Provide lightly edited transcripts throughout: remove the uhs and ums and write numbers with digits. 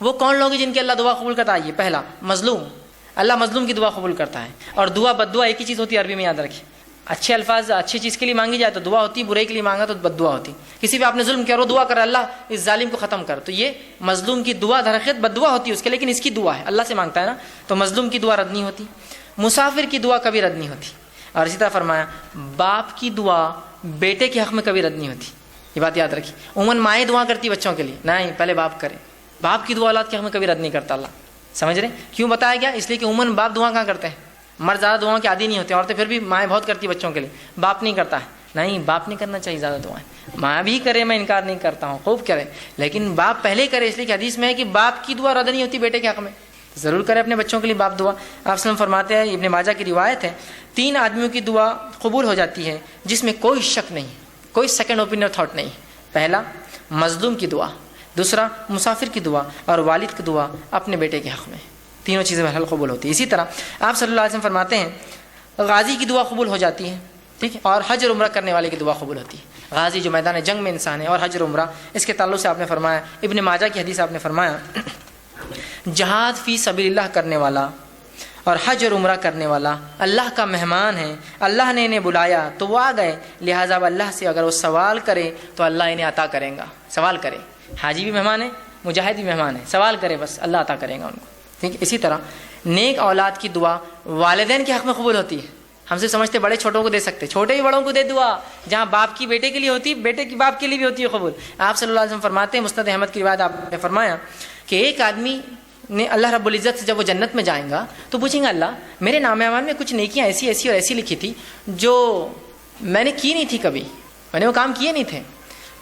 وہ کون لوگ ہیں جن کی اللہ دعا قبول کرتا ہے؟ یہ پہلا مظلوم، اللہ مظلوم کی دعا قبول کرتا ہے. اور دعا بد دعا ایک ہی چیز ہوتی ہے، عربی میں یاد رکھیں. اچھے الفاظ اچھی چیز کے لیے مانگی جائے تو دعا ہوتی ہے، برے کے لیے مانگا تو بد دعا ہوتی. کسی پہ آپ نے ظلم کیا اور وہ دعا کر اللہ اس ظالم کو ختم کر، تو یہ مظلوم کی دعا در حقیقت بد دعا ہوتی ہے اس کے، لیکن اس کی دعا ہے اللہ سے مانگتا ہے نا، تو مظلوم کی دعا رد نہیں ہوتی. مسافر کی دعا کبھی رد نہیں ہوتی. اور اسی طرح فرمایا باپ کی دعا بیٹے کے حق میں کبھی رد نہیں ہوتی. یہ بات یاد رکھیے. عموماً مائیں دعا کرتی بچوں کے لیے، نہیں پہلے باپ کرے. باپ کی دعا اولاد کے حق میں کبھی رد نہیں کرتا اللہ. سمجھ رہے کیوں بتایا گیا؟ اس لیے کہ عموماً باپ دعا کہاں کرتے ہیں، مرد زیادہ دعاؤں کے عادی نہیں ہوتے، عورتیں پھر بھی مائیں بہت کرتی بچوں کے لیے، باپ نہیں کرتا ہے. نہیں، باپ نہیں کرنا چاہیے زیادہ دعائیں. ماں بھی کرے، میں انکار نہیں کرتا ہوں، خوب کرے، لیکن باپ پہلے کرے. اس لیے کہ حدیث میں ہے کہ باپ کی دعا رد نہیں ہوتی بیٹے کے حق میں. ضرور کرے اپنے بچوں کے لیے باپ دعا. آپ وسلم فرماتے ہیں، ابن ماجہ کی روایت ہے، 3 آدمیوں کی دعا قبول ہو جاتی ہے جس میں کوئی شک نہیں، کوئی سیکنڈ اوپینین تھاٹ نہیں. پہلا مظلوم کی دعا، دوسرا مسافر کی دعا، اور والد کی دعا اپنے بیٹے کے حق میں. تینوں چیزیں بہرحال قبول ہوتی ہیں. اسی طرح آپ صلی اللہ علیہ وسلم فرماتے ہیں غازی کی دعا قبول ہو جاتی ہے، ٹھیک ہے، اور حج اور عمرہ کرنے والے کی دعا قبول ہوتی ہے. غازی جو میدان جنگ میں انسان ہے، اور حج اور عمرہ، اس کے تعلق سے آپ نے فرمایا، ابن ماجہ کی حدیث آپ نے فرمایا جہاد فی سبیل اللہ کرنے والا اور حج اور عمرہ کرنے والا اللہ کا مہمان ہے. اللہ نے انہیں بلایا تو وہ آ گئے، لہٰذا اللہ سے اگر وہ سوال کرے تو اللہ انہیں عطا کرے گا. سوال کرے، حاجی بھی مہمان ہے، مجاہد بھی مہمان ہے، سوال کرے بس اللہ عطا کرے گا ان کو. ٹھیک ہے. اسی طرح نیک اولاد کی دعا والدین کے حق میں قبول ہوتی ہے. ہم سے سمجھتے بڑے چھوٹوں کو دے سکتے، چھوٹے ہی بڑوں کو دے دعا. جہاں باپ کی بیٹے کے لیے ہوتی ہے، بیٹے کی باپ کے لیے بھی ہوتی ہے قبول. آپ صلی اللہ علیہ وسلم فرماتے ہیں، مسند احمد کی روایت آپ نے فرمایا کہ ایک آدمی نے اللہ رب العزت سے جب وہ جنت میں جائیں گا تو پوچھیں گا اللہ میرے نام اعمال میں کچھ نیکیاں ایسی ایسی اور ایسی لکھی تھی جو میں نے کی نہیں تھی، کبھی میں نے وہ کام کیے نہیں تھے.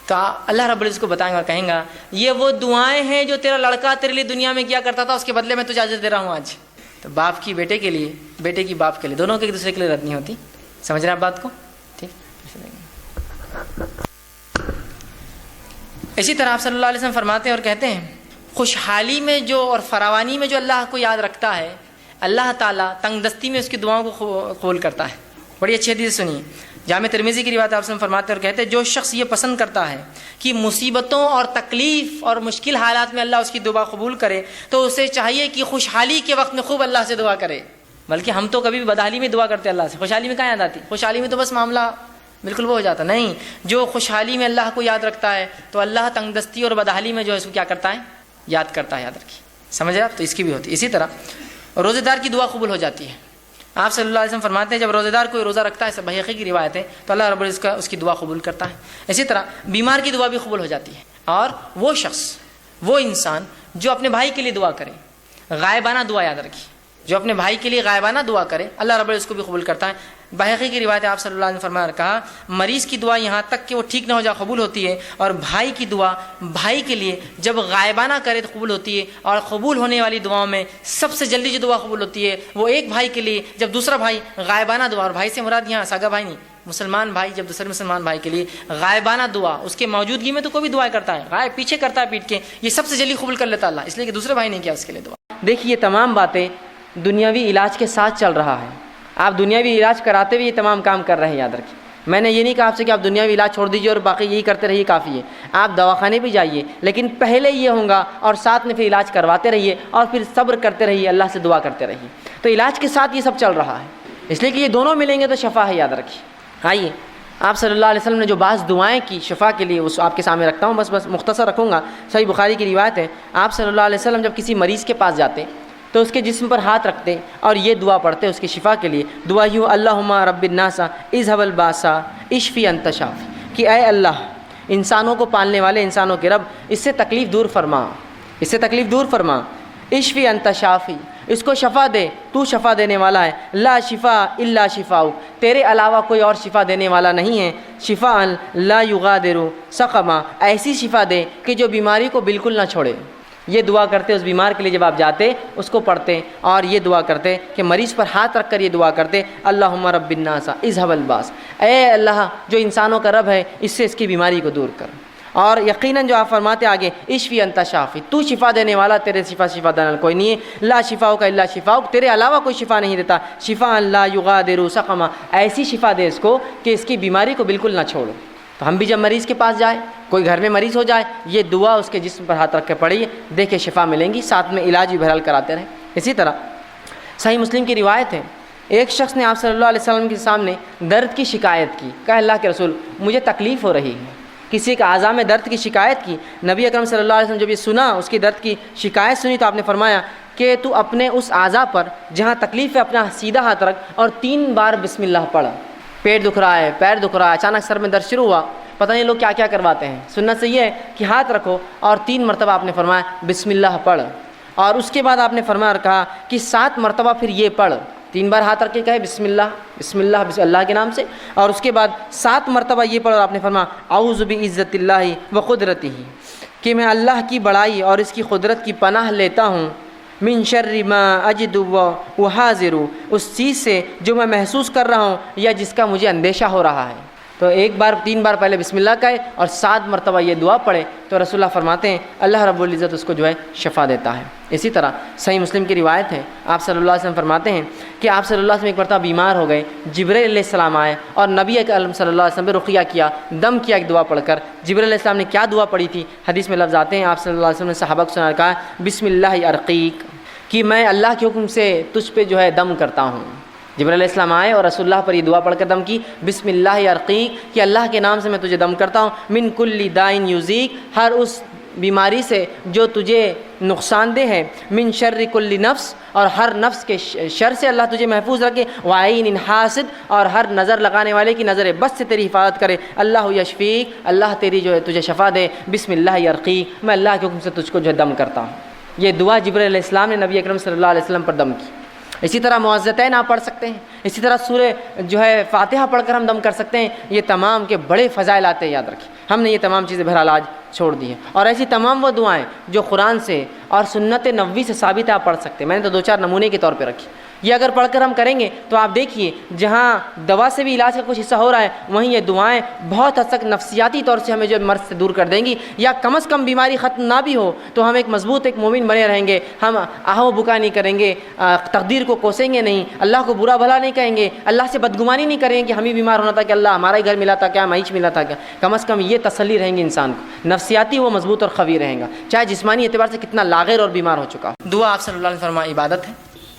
تو اللہ رب العزت کو بتائیں گا اور کہیں گا یہ وہ دعائیں ہیں جو تیرا لڑکا تیرے لیے دنیا میں کیا کرتا تھا، اس کے بدلے میں تجھے اجر دے رہا ہوں آج. تو باپ کی بیٹے کے لیے، بیٹے کی باپ کے لیے، دونوں کے ایک دوسرے کے لیے رد نہیں ہوتی. سمجھ رہے ہیں آپ بات کو؟ ٹھیک. اسی طرح آپ صلی اللہ علیہ وسلم فرماتے ہیں اور کہتے ہیں خوشحالی میں جو اور فراوانی میں جو اللہ کو یاد رکھتا ہے، اللہ تعالیٰ تنگ دستی میں اس کی دعاؤں کو قبول کرتا ہے. بڑی اچھی حدیث سنیے، جامع ترمذی کی روایت آپ سے فرماتے اور کہتے ہیں جو شخص یہ پسند کرتا ہے کہ مصیبتوں اور تکلیف اور مشکل حالات میں اللہ اس کی دعا قبول کرے تو اسے چاہیے کہ خوشحالی کے وقت میں خوب اللہ سے دعا کرے. بلکہ ہم تو کبھی بھی بدحالی میں دعا کرتے اللہ سے، خوشحالی میں کہاں یاد آتی؟ خوشحالی میں تو بس معاملہ بالکل وہ ہو جاتا. نہیں، جو خوشحالی میں اللہ کو یاد رکھتا ہے تو اللہ تنگ دستی اور بدحالی میں جو ہے اس کو کیا کرتا ہے؟ یاد کرتا ہے. یاد رکھیے، سمجھ رہے آپ؟ تو اس کی بھی ہوتی ہے. اسی طرح روزے دار کی دعا قبول ہو جاتی ہے. آپ صلی اللہ علیہ وسلم فرماتے ہیں جب روزے دار کوئی روزہ رکھتا ہے، بحقی کی روایت ہے، تو اللہ رب العزت اس کی دعا قبول کرتا ہے. اسی طرح بیمار کی دعا بھی قبول ہو جاتی ہے. اور وہ شخص، وہ انسان جو اپنے بھائی کے لیے دعا کرے، غائبانہ دعا، یاد رکھیے، جو اپنے بھائی کے لیے غائبانہ دعا کرے اللہ رب العزت اس کو بھی قبول کرتا ہے. بحقی کی روایت آپ صلی اللہ علیہ وسلم فرمایا کہا مریض کی دعا یہاں تک کہ وہ ٹھیک نہ ہو جائے قبول ہوتی ہے، اور بھائی کی دعا بھائی کے لیے جب غائبانہ کرے تو قبول ہوتی ہے. اور قبول ہونے والی دعاؤں میں سب سے جلدی جو دعا قبول ہوتی ہے وہ ایک بھائی کے لیے جب دوسرا بھائی غائبانہ دعا، اور بھائی سے مراد یہاں سگا بھائی نہیں، مسلمان بھائی جب دوسرے مسلمان بھائی کے لیے غائبانہ دعا، اس کے موجودگی میں تو کوئی بھی دعا کرتا ہے، غائب پیچھے کرتا ہے پیٹ کے، یہ سب سے جلدی قبول کر لیتا اللہ، اس لیے کہ دوسرے بھائی نے کیا اس کے لیے دعا. دیکھیے یہ تمام باتیں دنیاوی علاج کے ساتھ چل رہا ہے. آپ دنیاوی علاج کراتے ہوئے یہ تمام کام کر رہے ہیں. یاد رکھیے، میں نے یہ نہیں کہا آپ سے کہ آپ دنیاوی علاج چھوڑ دیجیے اور باقی یہی کرتے رہیے کافی ہے. آپ دواخانے بھی جائیے، لیکن پہلے یہ ہوگا اور ساتھ میں پھر علاج کرواتے رہیے اور پھر صبر کرتے رہیے، اللہ سے دعا کرتے رہیے. تو علاج کے ساتھ یہ سب چل رہا ہے، اس لیے کہ یہ دونوں ملیں گے تو شفا ہے. یاد رکھیے. آئیے آپ صلی اللہ علیہ وسلم نے جو بعض دعائیں کی شفا کے لیے اس آپ کے سامنے رکھتا ہوں، بس مختصر رکھوں گا. صحیح بخاری کی روایت ہے، آپ صلی اللہ علیہ وسلم جب کسی مریض کے پاس جاتے تو اس کے جسم پر ہاتھ رکھتے اور یہ دعا پڑھتے اس کی شفا کے لیے. دعا یوں اللہم رب الناس اذهب الباس اشفی انت شافی، کہ اے اللہ انسانوں کو پالنے والے، انسانوں کے رب، اس سے تکلیف دور فرما، اس سے تکلیف دور فرما. اشفی انت شافی، اس کو شفا دے، تو شفا دینے والا ہے. لا شفا الا شفاؤک، تیرے علاوہ کوئی اور شفا دینے والا نہیں ہے. شفاء لا یغادر سقما، ایسی شفا دے کہ جو بیماری کو بالکل نہ چھوڑے. یہ دعا کرتے اس بیمار کے لیے، جب آپ جاتے اس کو پڑھتے اور یہ دعا کرتے کہ مریض پر ہاتھ رکھ کر یہ دعا کرتے اللہم رب الناس اذهب الباس، اے اللہ جو انسانوں کا رب ہے اس سے اس کی بیماری کو دور کر. اور یقیناً جو آپ فرماتے آگے اشفی انت شافی، تو شفا دینے والا، تیرے شفا دینے والا کوئی نہیں ہے. لا شفاؤک الا شفاؤک، تیرے علاوہ کوئی شفا نہیں دیتا. شفاء لا یغادر سقما، ایسی شفا دے اس کو کہ اس کی بیماری کو بالکل نہ چھوڑو. تو ہم بھی جب مریض کے پاس جائیں، کوئی گھر میں مریض ہو جائے، یہ دعا اس کے جسم پر ہاتھ رکھ کے پڑھیے، دیکھے شفا ملیں گی، ساتھ میں علاج بھی بہرحال کراتے رہیں۔ اسی طرح صحیح مسلم کی روایت ہے، ایک شخص نے آپ صلی اللہ علیہ وسلم کے سامنے درد کی شکایت کی، کہا اللہ کے رسول مجھے تکلیف ہو رہی ہے، کسی کا اعضاء میں درد کی شکایت کی۔ نبی اکرم صلی اللہ علیہ وسلم جب یہ سنا، اس کی درد کی شکایت سنی، تو آپ نے فرمایا کہ تو اپنے اس اعضاء پر جہاں تکلیف ہے اپنا سیدھا ہاتھ رکھ اور 3 بار بسم اللہ پڑھ۔ پیٹ دکھ رہا ہے، پیر دکھ رہا ہے، اچانک سر میں درد شروع ہوا، پتہ نہیں لوگ کیا کیا کرواتے ہیں، سنت سے یہ ہے کہ ہاتھ رکھو اور 3 مرتبہ آپ نے فرمایا بسم اللہ پڑھ، اور اس کے بعد آپ نے فرمایا اور کہا کہ 7 مرتبہ پھر یہ پڑھ، 3 بار ہاتھ رکھ کے کہے بسم اللہ بسم اللہ بسم اللہ کے نام سے، اور اس کے بعد 7 مرتبہ یہ پڑھ، اور آپ نے فرمایا اعوذ بعزت اللہ و قدرتہ، کہ میں اللہ کی بڑائی اور اس کی قدرت کی پناہ لیتا ہوں، من شر ما اجد و حاضر، اس چیز سے جو میں محسوس کر رہا ہوں یا جس کا مجھے اندیشہ ہو رہا ہے۔ تو 3 بار پہلے بسم اللہ کہے اور 7 مرتبہ یہ دعا پڑھے، تو رسول اللہ فرماتے ہیں اللہ رب العزت اس کو جو ہے شفا دیتا ہے۔ اسی طرح صحیح مسلم کی روایت ہے، آپ صلی اللہ علیہ وسلم فرماتے ہیں کہ آپ صلی اللہ علیہ وسلم ایک مرتبہ بیمار ہو گئے، جبرائیل علیہ السلام آئے اور نبی اکرم صلی اللہ علیہ وسلم پہ رقیہ کیا، دم کیا ایک دعا پڑھ کر۔ جبرائیل علیہ السلام نے کیا دعا پڑھی تھی؟ حدیث میں لفظ آتے ہیں، آپ صلی اللہ علیہ وسلم نے صحابہ کو سنا کہا بسم اللہ ارقیک، کہ میں اللہ کے حکم سے تجھ پہ جو ہے دم کرتا ہوں۔ جبرائیل علیہ السلام آئے اور رسول اللہ پر یہ دعا پڑھ کر دم کی، بسم اللہ ارقیک، کہ اللہ کے نام سے میں تجھے دم کرتا ہوں، من کل دائن یوزیک، ہر اس بیماری سے جو تجھے نقصان دہ ہے، من شر کل نفس، اور ہر نفس کے شر سے اللہ تجھے محفوظ رکھے، وعین حاسد، اور ہر نظر لگانے والے کی نظر بس سے تیری حفاظت کرے، اللہ یشفیک، اللہ تیری جو ہے تجھے شفا دے، بسم اللہ ارقیک، میں اللہ کے حکم سے تجھ کو جو ہے دم کرتا ہوں۔ یہ دعا جبرائیل علیہ السلام نے نبی اکرم صلی اللہ علیہ وسلم پر دم کی۔ اسی طرح معوذتین آپ پڑھ سکتے ہیں، اسی طرح سورہ جو ہے فاتحہ پڑھ کر ہم دم کر سکتے ہیں۔ یہ تمام کے بڑے فضائل آتے ہیں، یاد رکھیں، ہم نے یہ تمام چیزیں بہرحال آج چھوڑ دی ہیں، اور ایسی تمام وہ دعائیں جو قرآن سے اور سنت نبوی سے ثابت ہے آپ پڑھ سکتے ہیں۔ میں نے تو 2-4 نمونے کے طور پہ رکھی، یہ اگر پڑھ کر ہم کریں گے تو آپ دیکھیے جہاں دوا سے بھی علاج کا کچھ حصہ ہو رہا ہے، وہیں یہ دعائیں بہت حد تک نفسیاتی طور سے ہمیں جو مرض سے دور کر دیں گی، یا کم از کم بیماری ختم نہ بھی ہو تو ہم ایک مضبوط ایک مومن بنے رہیں گے، ہم آہو بکا نہیں کریں گے، تقدیر کو کوسیں گے نہیں، اللہ کو برا بھلا نہیں کہیں گے، اللہ سے بدگمانی نہیں کریں گے کہ ہم ہی بیمار ہونا تھا کہ اللہ ہمارا ہی گھر ملا تھا کیا، معیش ملا تھا کیا، کم از کم یہ تسلی رہیں گے انسان کو، نفسیاتی وہ مضبوط اور قوی رہیں گا، چاہے جسمانی اعتبار سے کتنا لاغر اور بیمار ہو چکا ہو۔ دعا آپ صلی اللہ علیہ وسلم فرمایا عبادت ہے،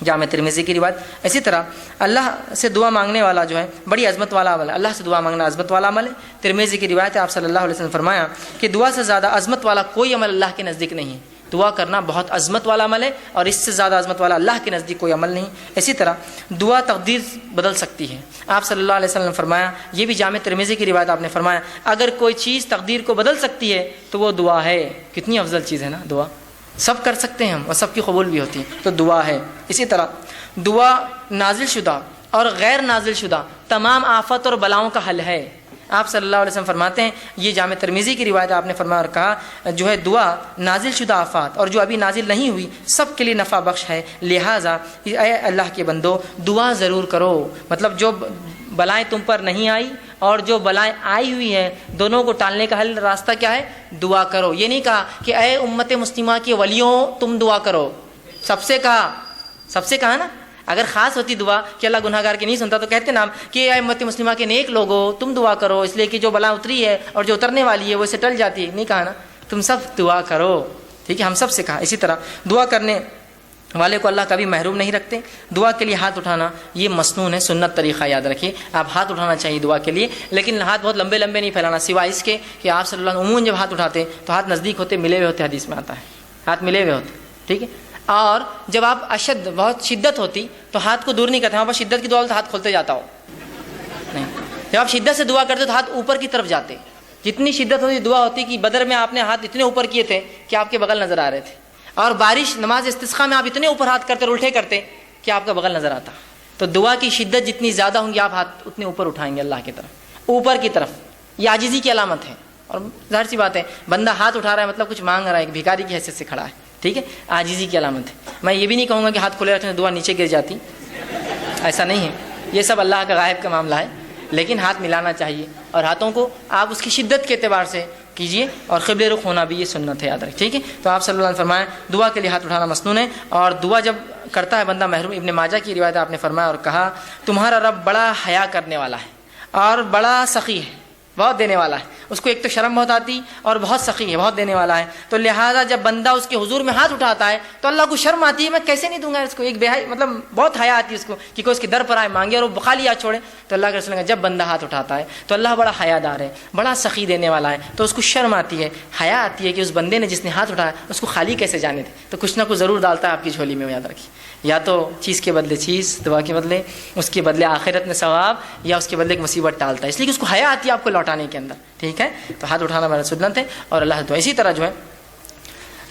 جامع ترمذی کی روایت۔ اسی طرح اللہ سے دعا مانگنے والا جو ہے بڑی عظمت والا عمل ہے، اللہ سے دعا مانگنا عظمت والا عمل ہے۔ ترمذی کی روایت ہے، آپ صلی اللہ علیہ وسلم فرمایا کہ دعا سے زیادہ عظمت والا کوئی عمل اللہ کے نزدیک نہیں ہے، دعا کرنا بہت عظمت والا عمل ہے، اور اس سے زیادہ عظمت والا اللہ کے نزدیک کوئی عمل نہیں۔ اسی طرح دعا تقدیر بدل سکتی ہے، آپ صلی اللہ علیہ وسلم نے فرمایا، یہ بھی جامع ترمذی کی روایت، آپ نے فرمایا اگر کوئی چیز تقدیر کو بدل سکتی ہے تو وہ دعا ہے۔ کتنی افضل چیز ہے نا دعا، سب کر سکتے ہیں ہم اور سب کی قبول بھی ہوتی ہے، تو دعا ہے۔ اسی طرح دعا نازل شدہ اور غیر نازل شدہ تمام آفت اور بلاؤں کا حل ہے۔ آپ صلی اللہ علیہ وسلم فرماتے ہیں، یہ جامع ترمذی کی روایت، آپ نے فرمایا اور کہا جو ہے دعا نازل شدہ آفات اور جو ابھی نازل نہیں ہوئی سب کے لیے نفع بخش ہے، لہٰذا اے اللہ کے بندو دعا ضرور کرو۔ مطلب جو بلائیں تم پر نہیں آئی اور جو بلائیں آئی ہوئی ہیں دونوں کو ٹالنے کا حل راستہ کیا ہے؟ دعا کرو۔ یہ نہیں کہا کہ اے امت مسلمہ کے ولیوں تم دعا کرو، سب سے کہا نا، اگر خاص ہوتی دعا کہ اللہ گناہ گار کی نہیں سنتا تو کہتے نا کہ اے امت مسلمہ کے نیک لوگوں تم دعا کرو، اس لیے کہ جو بلا اتری ہے اور جو اترنے والی ہے وہ اسے ٹل جاتی ہے، نہیں کہا نا، تم سب دعا کرو، ٹھیک ہے، ہم سب سے کہا۔ اسی طرح دعا کرنے والے کو اللہ کبھی محروم نہیں رکھتے۔ دعا کے لیے ہاتھ اٹھانا یہ مسنون ہے، سنت طریقہ، یاد رکھیے، آپ ہاتھ اٹھانا چاہیے دعا کے لیے، لیکن ہاتھ بہت لمبے لمبے نہیں پھیلانا، سوائے اس کے کہ آپ صلی اللہ علیہ وسلم عموماً جب ہاتھ اٹھاتے تو ہاتھ نزدیک ہوتے، ملے ہوئے ہوتے، حدیث میں آتا ہے ہاتھ ملے ہوئے ہوتے، ٹھیک ہے۔ اور جب آپ بہت شدت ہوتی تو ہاتھ کو دور نہیں کرتے، وہاں پر شدت کی دعا تو ہاتھ کھولتے جاتا ہو نہیں، جب آپ شدت سے دعا کرتے تو ہاتھ اوپر کی طرف جاتے، جتنی شدت ہوتی دعا ہوتی کہ بدر میں آپ نے ہاتھ اتنے اوپر کیے تھے کہ آپ کے بغل نظر آ رہے تھے، اور بارش نماز استسقاء میں آپ اتنے اوپر ہاتھ کرتے اور الٹے کرتے کہ آپ کا بغل نظر آتا۔ تو دعا کی شدت جتنی زیادہ ہوں گی آپ ہاتھ اتنے اوپر اٹھائیں گے اللہ کی طرف، اوپر کی طرف، یہ عاجزی کی علامت ہے۔ اور ظاہر سی بات ہے بندہ ہاتھ اٹھا رہا ہے مطلب کچھ مانگ رہا ہے، ایک بھکاری کی حیثیت سے کھڑا ہے، ٹھیک ہے، عاجزی کی علامت ہے۔ میں یہ بھی نہیں کہوں گا کہ ہاتھ کھلے رکھنے دعا نیچے گر جاتی، ایسا نہیں ہے، یہ سب اللہ کا غائب کا معاملہ ہے، لیکن ہاتھ ملانا چاہیے اور ہاتھوں کو آپ اس کی شدت کے اعتبار سے کیجئے، اور قبلے رخ ہونا بھی یہ سنت ہے، یاد رکھ، ٹھیک ہے۔ تو آپ صلی اللہ علیہ وسلم فرمائیں دعا کے لیے ہاتھ اٹھانا مسنون ہے، اور دعا جب کرتا ہے بندہ محروم۔ ابن ماجہ کی روایت آپ نے فرمایا اور کہا تمہارا رب بڑا حیا کرنے والا ہے اور بڑا سخی ہے، بہت دینے والا ہے، اس کو ایک تو شرم بہت آتی اور بہت سخی ہے، بہت دینے والا ہے. تو لہٰذا جب بندہ اس کے حضور میں ہاتھ اٹھاتا ہے تو اللہ کو شرم آتی ہے، میں کیسے نہیں دوں گا اس کو. ایک بے مطلب بہت حیا آتی ہے اس کو کہ کوئی اس کے در پر آئے مانگے اور وہ خالی ہاتھ چھوڑے. تو اللہ کے رسول نے کہا جب بندہ ہاتھ اٹھاتا ہے تو اللہ بڑا حیا دار ہے، بڑا سخی دینے والا ہے، تو اس کو شرم آتی ہے، حیا آتی ہے کہ اس بندے نے جس نے ہاتھ اٹھایا اس کو خالی کیسے جانے دے. تو کچھ نہ کچھ ضرور ڈالتا ہے آپ کی جھولی میں. یاد رکھیے، یا تو چیز کے بدلے چیز، دعا کے بدلے، اس کے بدلے آخرت میں ثواب، یا اس کے بدلے ایک مصیبت ٹالتا ہے، اس لیے کہ اس کو حیا آتی ہے آپ کو لوٹانے کے اندر. ٹھیک ہے، تو ہاتھ اٹھانا ہمارا سنت ہے اور اللہ دعا. اسی طرح جو ہے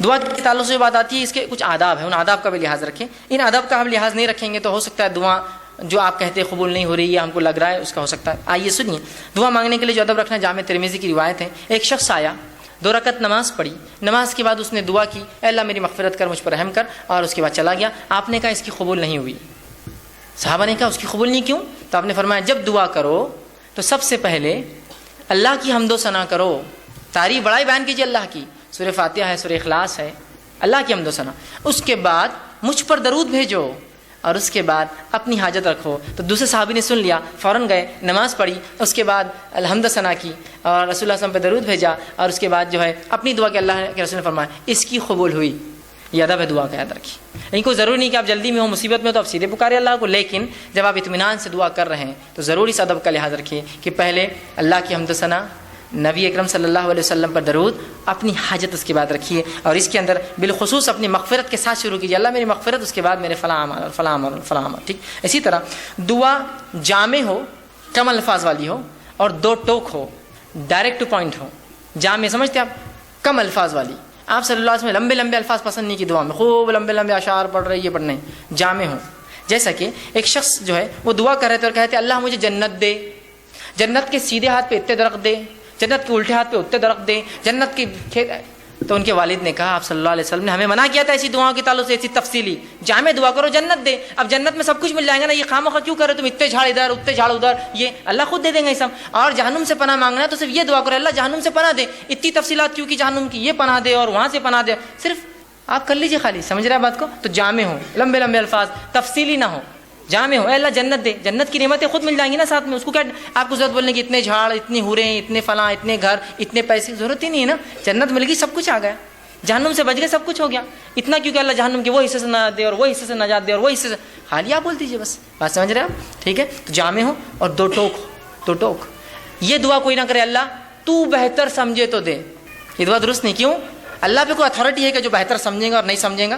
دعا کے تعلق سے بات آتی ہے، اس کے کچھ آداب ہیں، ان آداب کا بھی لحاظ رکھیں. ان آداب کا ہم لحاظ نہیں رکھیں گے تو ہو سکتا ہے دعا جو آپ کہتے ہیں قبول نہیں ہو رہی ہے، ہم کو لگ رہا ہے اس کا ہو سکتا ہے. آئیے سنیے، دعا مانگنے کے لیے جو ادب رکھنا، جامع ترمذی کی روایت ہے. ایک شخص آیا، 2 رکعت نماز پڑھی، نماز کے بعد اس نے دعا کی، اے اللہ میری مغفرت کر، مجھ پر رحم کر، اور اس کے بعد چلا گیا. آپ نے کہا اس کی قبول نہیں ہوئی. صحابہ نے کہا اس کی قبول نہیں کیوں؟ تو آپ نے فرمایا جب دعا کرو تو سب سے پہلے اللہ کی حمد و ثنا کرو، تعریف بڑائی بیان کیجیے اللہ کی. سورہ فاتحہ ہے، سورہ اخلاص ہے، اللہ کی حمد و ثنا. اس کے بعد مجھ پر درود بھیجو اور اس کے بعد اپنی حاجت رکھو. تو دوسرے صحابی نے سن لیا، فوراً گئے، نماز پڑھی، اس کے بعد الحمد ثنا کی اور رسول اللہ صلی اللہ علیہ وسلم پہ درود بھیجا، اور اس کے بعد جو ہے اپنی دعا کہ اللہ کے رسول نے فرمایا اس کی قبول ہوئی. یہ ادب ہے دعا کا، یاد رکھیے. لیکن کوئی ضروری نہیں کہ آپ جلدی میں ہو، مصیبت میں ہو تو آپ سیدھے پکارے اللہ کو، لیکن جب آپ اطمینان سے دعا کر رہے ہیں تو ضرور اس ادب کا لحاظ رکھیے کہ پہلے اللہ کی حمد و ثنا، نبی اکرم صلی اللہ علیہ وسلم پر درود، اپنی حاجت اس کے بعد رکھیے، اور اس کے اندر بالخصوص اپنی مغفرت کے ساتھ شروع کیجیے، اللہ میری مغفرت، اس کے بعد میرے فلاں عمل اور فلاں عمل اور فلاں عمل. ٹھیک. اسی طرح دعا جامع ہو، کم الفاظ والی ہو، اور 2 ٹوک ہو، ڈائریکٹ ٹو پوائنٹ ہو. جامع سمجھتے آپ؟ کم الفاظ والی. آپ صلی اللہ علیہ وسلم لمبے لمبے الفاظ پسند نہیں کی دعا میں، خوب لمبے لمبے اشعار پڑھ رہے، یہ پڑھنے. جامع ہو. جیسا کہ ایک شخص جو ہے وہ دعا کر رہے تھے اور کہتے اللہ مجھے جنت دے، جنت کے سیدھے ہاتھ پہ اتنے درخت دے، جنت کے الٹے ہاتھ پہ اتنے درخت دے، جنت کی کھیت. تو ان کے والد نے کہا، آپ صلی اللہ علیہ وسلم نے ہمیں منع کیا تھا ایسی دعاؤں کے تعلق سے، ایسی تفصیلی. جامع دعا کرو جنت دے. اب جنت میں سب کچھ مل جائے گا نا، یہ خواہ کیوں کرو تم اتنے جھاڑ ادھر اتنے جھاڑ ادھر، یہ اللہ خود دے دیں گے یہ سب. اور جہنم سے پناہ مانگنا ہے تو صرف یہ دعا کرو اللہ جہنم سے پناہ دے. اتنی تفصیلات کیوں کی جہنم کی، یہ پناہ دے اور وہاں سے پناہ دے، صرف آپ کر لیجیے خالی. سمجھ رہے ہیں بات کو؟ تو جامع ہو، لمبے لمبے الفاظ، تفصیلی نہ ہو. جامع ہو، اے اللہ جنت دے، جنت کی نعمتیں خود مل جائیں گی نا ساتھ میں. اس کو کیا آپ کو ضرورت بولنے کی اتنے جھاڑ، اتنی حوریں، اتنے فلاں، اتنے گھر، اتنے پیسے، ضرورت ہی نہیں ہے نا. جنت مل گئی، سب کچھ آ گیا، جہنم سے بچ گئے، سب کچھ ہو گیا. اتنا کیوں کہ اللہ جہنم کے وہ حصے سے نجات دے اور وہ حصے سے نجات دے اور وہ حصے سے، خالی آپ بول دیجیے بس. بات سمجھ رہے ہیں آپ؟ ٹھیک ہے. تو جامع ہو اور 2 ٹوک ہو. 2 ٹوک. یہ دعا کوئی نہ کرے اللہ تو بہتر سمجھے تو دے، یہ دعا درست نہیں. کیوں؟ اللہ پہ کوئی اتھارٹی ہے کہ جو بہتر سمجھے گا اور نہیں سمجھے گا؟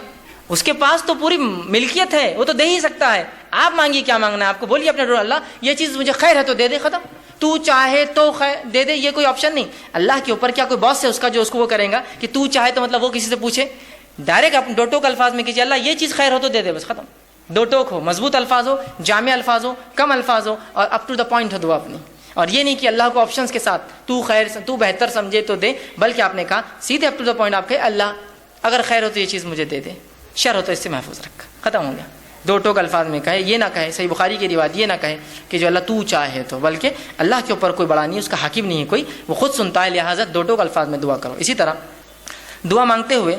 اس کے پاس تو پوری ملکیت ہے، وہ تو دے ہی سکتا ہے. آپ مانگیے کیا مانگنا ہے آپ کو، بولیے اپنے ڈور اللہ یہ چیز مجھے خیر ہے تو دے دے، ختم. تو چاہے تو خیر دے دے، یہ کوئی آپشن نہیں. اللہ کے اوپر کیا کوئی باس ہے اس کا جو اس کو وہ کرے گا کہ تو چاہے تو مطلب وہ کسی سے پوچھے؟ ڈائریکٹ آپ 2 ٹوک الفاظ میں کیجیے اللہ یہ چیز خیر ہو تو دے دے، بس ختم. 2 ٹوک ہو، مضبوط الفاظ ہو، جامع الفاظ ہو، کم الفاظ ہو، اور اپ ٹو دا پوائنٹ ہو دعا اپنی. اور یہ نہیں کہ اللہ کو آپشنس کے ساتھ تو خیر تو بہتر سمجھے تو دے، بلکہ آپ نے کہا سیدھے اپ ٹو دا پوائنٹ. آپ کہے اللہ اگر خیر ہو تو یہ چیز مجھے دے دے، شر ہو تو اس سے محفوظ رکھ، ختم ہو گیا. 2 ٹوک الفاظ میں کہے، یہ نہ کہے، صحیح بخاری کی روایت یہ نہ کہے کہ جو اللہ تو چاہے تو، بلکہ اللہ کے اوپر کوئی بڑا نہیں، اس کا حاکم نہیں ہے کوئی، وہ خود سنتا ہے، لہٰذا 2 ٹوک الفاظ میں دعا کرو. اسی طرح دعا مانگتے ہوئے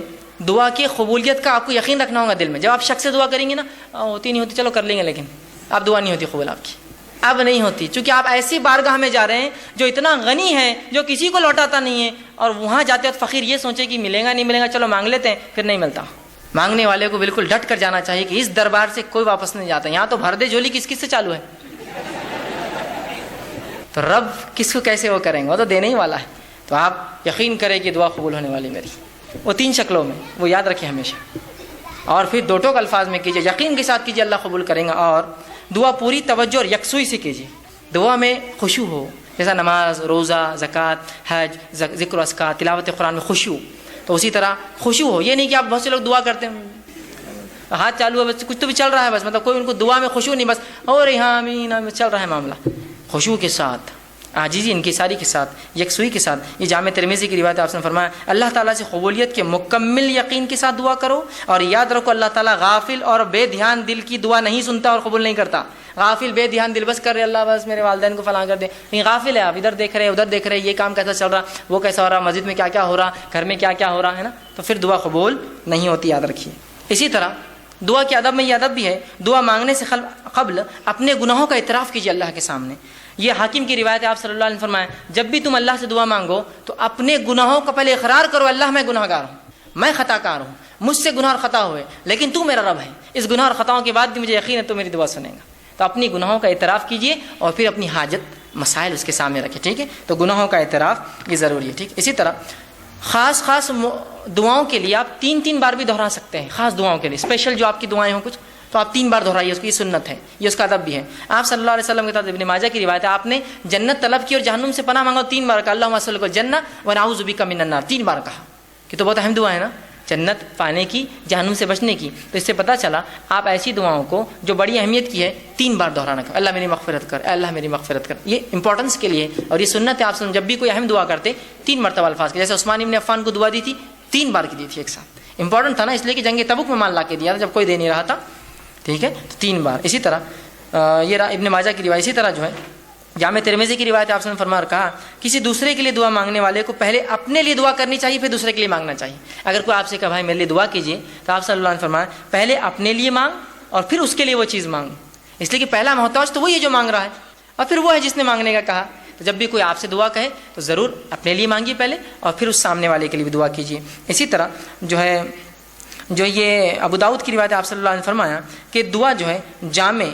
دعا کی قبولیت کا آپ کو یقین رکھنا ہوگا دل میں. جب آپ شخص سے دعا کریں گے نا، ہوتی نہیں ہوتی چلو کر لیں گے، لیکن اب دعا نہیں ہوتی قبول آپ کی، اب نہیں ہوتی، چونکہ آپ ایسی بارگاہ میں جا رہے ہیں جو اتنا غنی ہے، جو کسی کو لوٹاتا نہیں ہے، اور وہاں جاتے وقت فقیر یہ سوچے کہ ملے گا نہیں ملے گا، چلو مانگ لیتے ہیں، پھر نہیں ملتا. مانگنے والے کو بالکل ڈٹ کر جانا چاہیے کہ اس دربار سے کوئی واپس نہیں جاتا. یہاں تو بھر دے جھولی کس کس سے چالو ہے، تو رب کس کو کیسے وہ کریں گے، وہ تو دینے ہی والا ہے. تو آپ یقین کریں کہ دعا قبول ہونے والی میری، وہ 3 شکلوں میں، وہ یاد رکھیں ہمیشہ. اور پھر 2 ٹوک الفاظ میں کیجیے، یقین کے ساتھ کیجیے اللہ قبول کریں گا. اور دعا پوری توجہ اور یکسوئی سے کیجیے، دعا میں خشوع ہو، جیسا نماز، روزہ، زکوٰۃ، حج، ذکر و اذکار، تلاوت قرآن میں خشوع. تو اسی طرح خشوع ہو، یہ نہیں کہ آپ بہت سے لوگ دعا کرتے ہیں ہاتھ چالو ہے بس کچھ تو بھی چل رہا ہے، بس مطلب کوئی ان کو دعا میں خشوع نہیں، بس اور یہاں آمین چل رہا ہے معاملہ. خشوع کے ساتھ، عاجزی انکساری کے ساتھ، یکسوئی کے ساتھ. یہ جامع ترمذی کی روایت آپ نے فرمایا اللہ تعالیٰ سے قبولیت کے مکمل یقین کے ساتھ دعا کرو، اور یاد رکھو اللہ تعالیٰ غافل اور بے دھیان دل کی دعا نہیں سنتا اور قبول نہیں کرتا. غافل بے دھیان دل بس کر رہے اللہ بس میرے والدین کو فلاں کر دے، لیکن غافل ہے، آپ ادھر دیکھ رہے ادھر دیکھ رہے، یہ کام کیسا چل رہا، وہ کیسا ہو رہا، مسجد میں کیا کیا ہو رہا، گھر میں کیا کیا ہو رہا ہے نا، تو پھر دعا قبول نہیں ہوتی، یاد رکھیے. اسی طرح دعا کے ادب میں یہ ادب بھی ہے، دعا مانگنے سے قبل اپنے گناہوں کا اعتراف کیجیے اللہ کے سامنے. یہ حاکم کی روایت ہے، آپ صلی اللہ علیہ وسلم نے فرمایا جب بھی تم اللہ سے دعا مانگو تو اپنے گناہوں کا پہلے اقرار کرو، اللہ میں گناہ گار ہوں، میں خطا کار ہوں، مجھ سے گناہ اور خطا ہوئے، لیکن تو میرا رب ہے، اس گناہ اور خطاؤں کے بعد بھی مجھے یقین ہے تو میری دعا سنے گا۔ تو اپنی گناہوں کا اعتراف کیجئے اور پھر اپنی حاجت مسائل اس کے سامنے رکھیں، ٹھیک ہے؟ تو گناہوں کا اعتراف یہ ضروری ہے، ٹھیک۔ اسی طرح خاص دعاؤں کے لیے آپ 3 بار بھی دہرا سکتے ہیں، خاص دعاؤں کے لیے اسپیشل جو آپ کی دعائیں ہوں کچھ تو آپ 3 بار دہرائیے، اس کی سنت ہے، یہ اس کا ادب بھی ہے۔ آپ صلی اللہ علیہ وسلم کے ساتھ ابن ماجہ کی روایت ہے، آپ نے جنت طلب کی اور جہنم سے پناہ مانگا 3 بار کہا، اللہم اسألک الجنہ ونعوذ بک من النار، 3 بار کہا کہ تو بہت اہم دعا ہے نا، جنت پانے کی، جہنم سے بچنے کی۔ تو اس سے پتہ چلا آپ ایسی دعاؤں کو جو بڑی اہمیت کی ہے 3 بار دہرانا، اللہ میری مغفرت کر، اے اللہ میری مغفرت کر، یہ امپورٹنس کے لیے اور یہ سنت ہے۔ آپ جب بھی کوئی اہم دعا کرتے 3 مرتبہ الفاظ کے، جیسے عثمان ابن عفان کو دعا دی تھی 3 بار کی دی تھی ایک ساتھ، امپورٹنٹ تھا نا، اس لیے کہ جنگ تبوک میں مال لا کے دیا تھا جب کوئی دے نہیں رہا تھا، ٹھیک ہے؟ تو 3 بار۔ اسی طرح یہ ابن ماجہ کی روایت، اسی طرح جو ہے جامع ترمذی کی روایت ہے، آپ نے فرمایا اور کہا کسی دوسرے کے لیے دعا مانگنے والے کو پہلے اپنے لیے دعا کرنی چاہیے، پھر دوسرے کے لیے مانگنا چاہیے۔ اگر کوئی آپ سے کہا بھائی میرے لیے دعا کیجیے تو آپ صلی اللہ علیہ وسلم فرمایا پہلے اپنے لیے مانگ اور پھر اس کے لیے وہ چیز مانگ، اس لیے کہ پہلا محتاج تو وہی ہے جو مانگ رہا ہے اور پھر وہ ہے جس نے مانگنے کا کہا۔ تو جب بھی کوئی آپ سے دعا کہے تو ضرور اپنے لیے مانگیے پہلے اور پھر اس سامنے والے کے لیے بھی دعا کیجیے۔ اسی طرح جو یہ ابو داؤد کی روایت ہے، آپ صلی اللہ علیہ وسلم نے فرمایا کہ دعا جو ہے جامع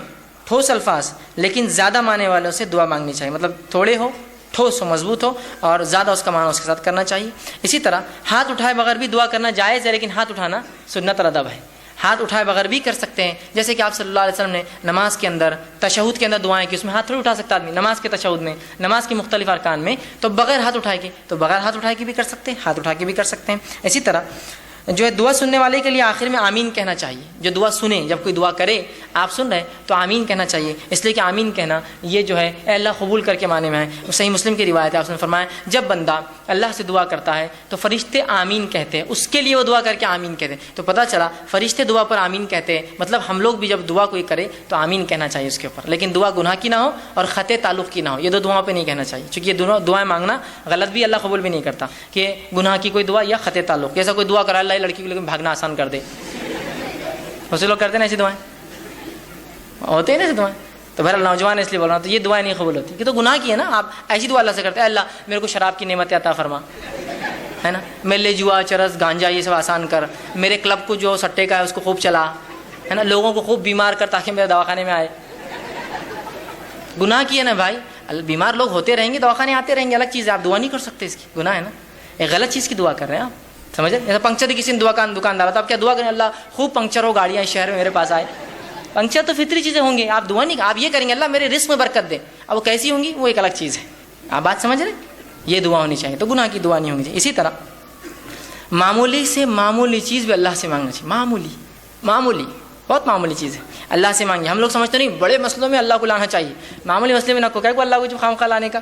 ٹھوس الفاظ لیکن زیادہ معنی والوں سے دعا مانگنی چاہیے، مطلب تھوڑے ہو، ٹھوس ہو، مضبوط ہو اور زیادہ اس کا معنی اس کے ساتھ کرنا چاہیے۔ اسی طرح ہاتھ اٹھائے بغیر بھی دعا کرنا جائز ہے، لیکن ہاتھ اٹھانا سنت اور ادب ہے، ہاتھ اٹھائے بغیر بھی کر سکتے ہیں، جیسے کہ آپ صلی اللہ علیہ وسلم نے نماز کے اندر تشہد کے اندر دعائیں کی، اس میں ہاتھ تھوڑی اٹھا سکتا آدمی، نماز کے تشہد میں، نماز کے مختلف ارکان میں، تو بغیر ہاتھ اٹھائے کے تو بغیر ہاتھ اٹھائے کے بھی کر سکتے ہیں، ہاتھ اٹھا کے بھی کر سکتے ہیں۔ اسی طرح جو ہے دعا سننے والے کے لیے آخر میں آمین کہنا چاہیے، جو دعا سنے، جب کوئی دعا کرے آپ سن رہے تو آمین کہنا چاہیے، اس لیے کہ آمین کہنا یہ جو ہے اے اللہ قبول کر کے معنی میں ہے۔ صحیح مسلم کی روایت ہے، آپ نے فرمایا جب بندہ اللہ سے دعا کرتا ہے تو فرشتے آمین کہتے ہیں، اس کے لیے وہ دعا کر کے آمین کہتے ہیں۔ تو پتہ چلا فرشتے دعا پر آمین کہتے ہیں، مطلب ہم لوگ بھی جب دعا کوئی کرے تو آمین کہنا چاہیے اس کے اوپر، لیکن دعا گناہ کی نہ ہو اور خطے تعلق کی نہ ہو، یہ دو دعاؤں پہ نہیں کہنا چاہیے، چونکہ یہ دونوں دعائیں مانگنا غلط بھی، اللہ قبول بھی نہیں کرتا، کہ گناہ کی کوئی دعا یا خطے تعلق، جیسا کوئی دعا کرا اللہ لڑکی کو لیکن بھاگنا آسان کر دے، بہت سے لوگ کرتے ہیں نا ایسی دعائیں، ہوتے ہیں نا ایسی دعائیں، تو بہرحال نوجوان اس لیے بول رہا ہوں تو یہ دعائیں نہیں قبول ہوتی، کہ تو گناہ کی ہے نا، آپ ایسی دعا اللہ سے کرتے ہیں اللہ میرے کو شراب کی نعمت عطا فرما، ہے نا، میرے لیے جوا چرس گانجا یہ سب آسان کر، میرے کلب کو جو سٹے کا ہے اس کو خوب چلا، ہے نا، لوگوں کو خوب بیمار کر تاکہ میرے دواخانے میں آئے، گناہ کی ہے نا بھائی، بیمار لوگ ہوتے رہیں گے، دواخانے آتے رہیں گے، الگ چیز ہے، آپ دعا نہیں کر سکتے، اس کی گناہ ہے نا، ایک غلط چیز کی دعا کر رہے ہیں آپ، سمجھے؟ جیسے پنکچر کسی نے دکاندار تو آپ کیا دعا کریں اللہ خوب پنکچر ہو گاڑیاں اس شہر میں میرے پاس آئے، پنکچر تو فطری چیزیں ہوں گی، آپ دعا نہیں، آپ یہ کریں گے اللہ میرے رزق میں برکت دے، اب وہ کیسی ہوں گی وہ ایک الگ چیز ہے، آپ بات سمجھ رہے ہیں، یہ دعا ہونی چاہیے، تو گناہ کی دعا نہیں ہونی چاہیے۔ اسی طرح معمولی سے معمولی چیز بھی اللہ سے مانگنا چاہیے، معمولی بہت معمولی چیز ہے اللہ سے مانگیے، ہم لوگ سمجھتے نہیں بڑے مسئلوں میں اللہ کو لانا چاہیے، معمولی مسئلے میں نہ کو اللہ کو جو خواہ لانے کا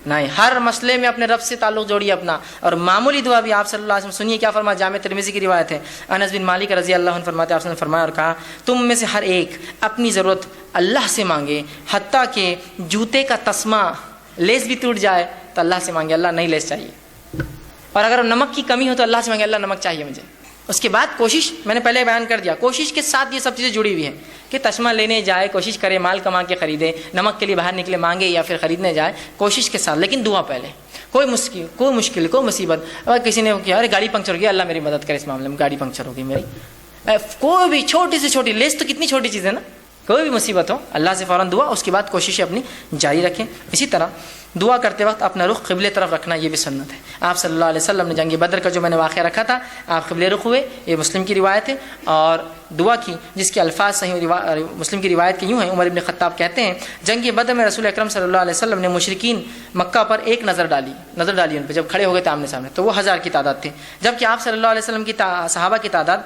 نہیں، ہر مسئلے میں اپنے رب سے تعلق جوڑیے اپنا، اور معمولی دعا بھی آپ صلی اللہ علیہ وسلم سنیے کیا فرمایا، جامع ترمذی کی روایت ہے، انس بن مالک رضی اللہ عنہ فرماتے ہیں آپ نے فرمایا اور کہا تم میں سے ہر ایک اپنی ضرورت اللہ سے مانگے، حتیٰ کہ جوتے کا تسمہ لیس بھی ٹوٹ جائے تو اللہ سے مانگے اللہ نہیں لیس چاہیے، اور اگر نمک کی کمی ہو تو اللہ سے مانگے اللہ نمک چاہیے مجھے۔ اس کے بعد کوشش، میں نے پہلے بیان کر دیا، کوشش کے ساتھ یہ سب چیزیں جڑی ہوئی ہیں کہ تسمہ لینے جائے کوشش کرے، مال کما کے خریدے، نمک کے لیے باہر نکلے مانگے یا پھر خریدنے جائے، کوشش کے ساتھ، لیکن دعا پہلے۔ کوئی مشکل کوئی مصیبت، اگر کسی نے کیا ارے گاڑی پنکچر ہو گیا اللہ میری مدد کرے اس معاملے میں، گاڑی پنکچر ہو گئی میری، کوئی بھی چھوٹی سے چھوٹی لیس تو کتنی چھوٹی چیز ہے نا، کوئی بھی مصیبت ہو اللہ سے فوراً دعا، اس کے بعد کوششیں اپنی جاری رکھیں۔ اسی طرح دعا کرتے وقت اپنا رخ قبلے طرف رکھنا یہ بھی سنت ہے، آپ صلی اللہ علیہ وسلم نے جنگ بدر کا جو میں نے واقعہ رکھا تھا آپ قبلے رخ ہوئے، یہ مسلم کی روایت ہے، اور دعا کی جس کے الفاظ صحیح مسلم کی روایت کے یوں ہیں، عمر بن خطاب کہتے ہیں جنگ بدر میں رسول اکرم صلی اللہ علیہ وسلم نے مشرکین مکہ پر ایک نظر ڈالی ان پہ، جب کھڑے ہو گئے تھے آمنے سامنے تو وہ 1000 کی تعداد تھے، جبکہ آپ صلی اللہ علیہ وسلم کی صحابہ کی تعداد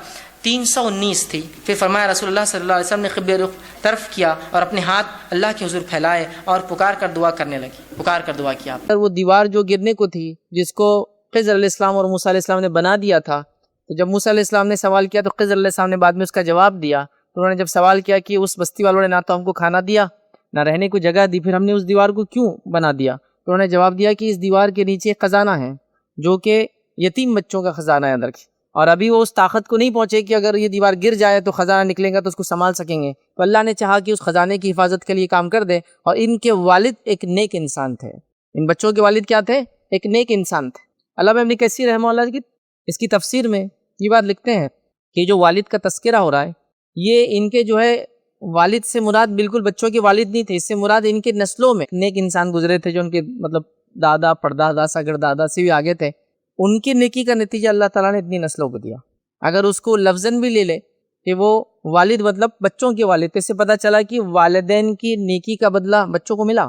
319 تھی۔ پھر فرمایا رسول اللہ صلی اللہ علیہ وسلم نے قبلے رخ طرف کیا اور اپنے ہاتھ اللہ کے حضور پھیلائے اور پکار کر دعا کرنے لگی، پکار کر دعا کیا۔ وہ دیوار جو گرنے کو تھی جس کو خضر علیہ السلام اور موسیٰ علیہ السلام نے بنا دیا تھا، تو جب موسیٰ علیہ السلام نے سوال کیا تو خضر علیہ السلام نے بعد میں اس کا جواب دیا، تو انہوں نے جب سوال کیا کہ اس بستی والوں نے نہ تو ہم کو کھانا دیا نہ رہنے کو جگہ دی، پھر ہم نے اس دیوار کو کیوں بنا دیا؟ تو انہوں نے جواب دیا کہ اس دیوار کے نیچے خزانہ ہے جو کہ یتیم بچوں کا خزانہ ہے اندر کی، اور ابھی وہ اس طاقت کو نہیں پہنچے کہ اگر یہ دیوار گر جائے تو خزانہ نکلے گا تو اس کو سنبھال سکیں گے، تو اللہ نے چاہا کہ اس خزانے کی حفاظت کے لیے کام کر دے۔ اور ان کے والد ایک نیک انسان تھے، ان بچوں کے والد کیا تھے؟ ایک نیک انسان تھے۔ علامہ ابن کثیر رحمہ اللہ کی اس کی تفسیر میں یہ بات لکھتے ہیں کہ جو والد کا تذکرہ ہو رہا ہے، یہ ان کے جو ہے والد سے مراد بالکل بچوں کے والد نہیں تھے، اس سے مراد ان کے نسلوں میں نیک انسان گزرے تھے، جو ان کے مطلب دادا پردادا سگردادا سے بھی آگے تھے، ان کی نیکی کا نتیجہ اللہ تعالیٰ نے اتنی نسلوں کو دیا۔ اگر اس کو لفظاً بھی لے لے کہ وہ والد مطلب بچوں کے والد، تو اس سے پتہ چلا کہ والدین کی نیکی کا بدلہ بچوں کو ملا۔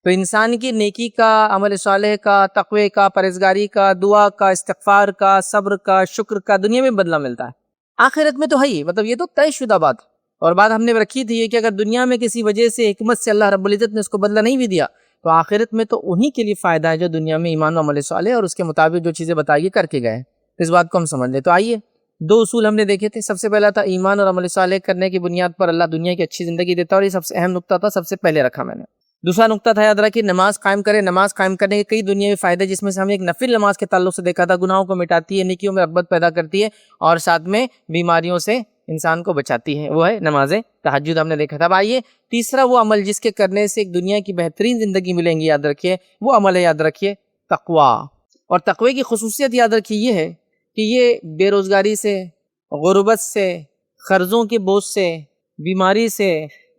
تو انسان کی نیکی کا، عمل صالح کا، تقوی کا، پرہیزگاری کا، دعا کا، استغفار کا، صبر کا، شکر کا دنیا میں بدلہ ملتا ہے، آخرت میں تو ہے ہی، مطلب یہ تو طے شدہ بات ہے۔ اور بات ہم نے رکھی تھی یہ کہ اگر دنیا میں کسی وجہ سے حکمت سے اللہ رب العزت نے اس کو بدلہ نہیں بھی دیا، تو آخرت میں تو انہی کے لیے فائدہ ہے جو دنیا میں ایمان و عمل صالح اور اس کے مطابق جو چیزیں بتائی کر کے گئے ہیں۔ اس بات کو ہم سمجھ لیں۔ تو آئیے دو اصول ہم نے دیکھے تھے۔ سب سے پہلا تھا ایمان اور عمل صالح کرنے کی بنیاد پر اللہ دنیا کی اچھی زندگی دیتا ہے، اور یہ سب سے اہم نقطہ تھا، سب سے پہلے رکھا میں نے۔ دوسرا نقطہ تھا یاد رکھیے نماز قائم کرے۔ نماز قائم کرنے کے کئی دنیاوی فائدے، جس میں سے ہم ایک نفل نماز کے تعلق سے دیکھا تھا، گناہوں کو مٹاتی ہے، نیکیوں میں رغبت پیدا کرتی ہے، اور ساتھ میں بیماریوں سے انسان کو بچاتی ہے، وہ ہے نماز تہجد ہم نے دیکھا تھا۔ اب آئیے تیسرا وہ عمل جس کے کرنے سے ایک دنیا کی بہترین زندگی ملیں گی، یاد رکھیے وہ عمل ہے، یاد رکھیے تقوی۔ اور تقوی کی خصوصیت یاد رکھیے یہ ہے کہ یہ بے روزگاری سے، غربت سے، قرضوں کے بوجھ سے، بیماری سے،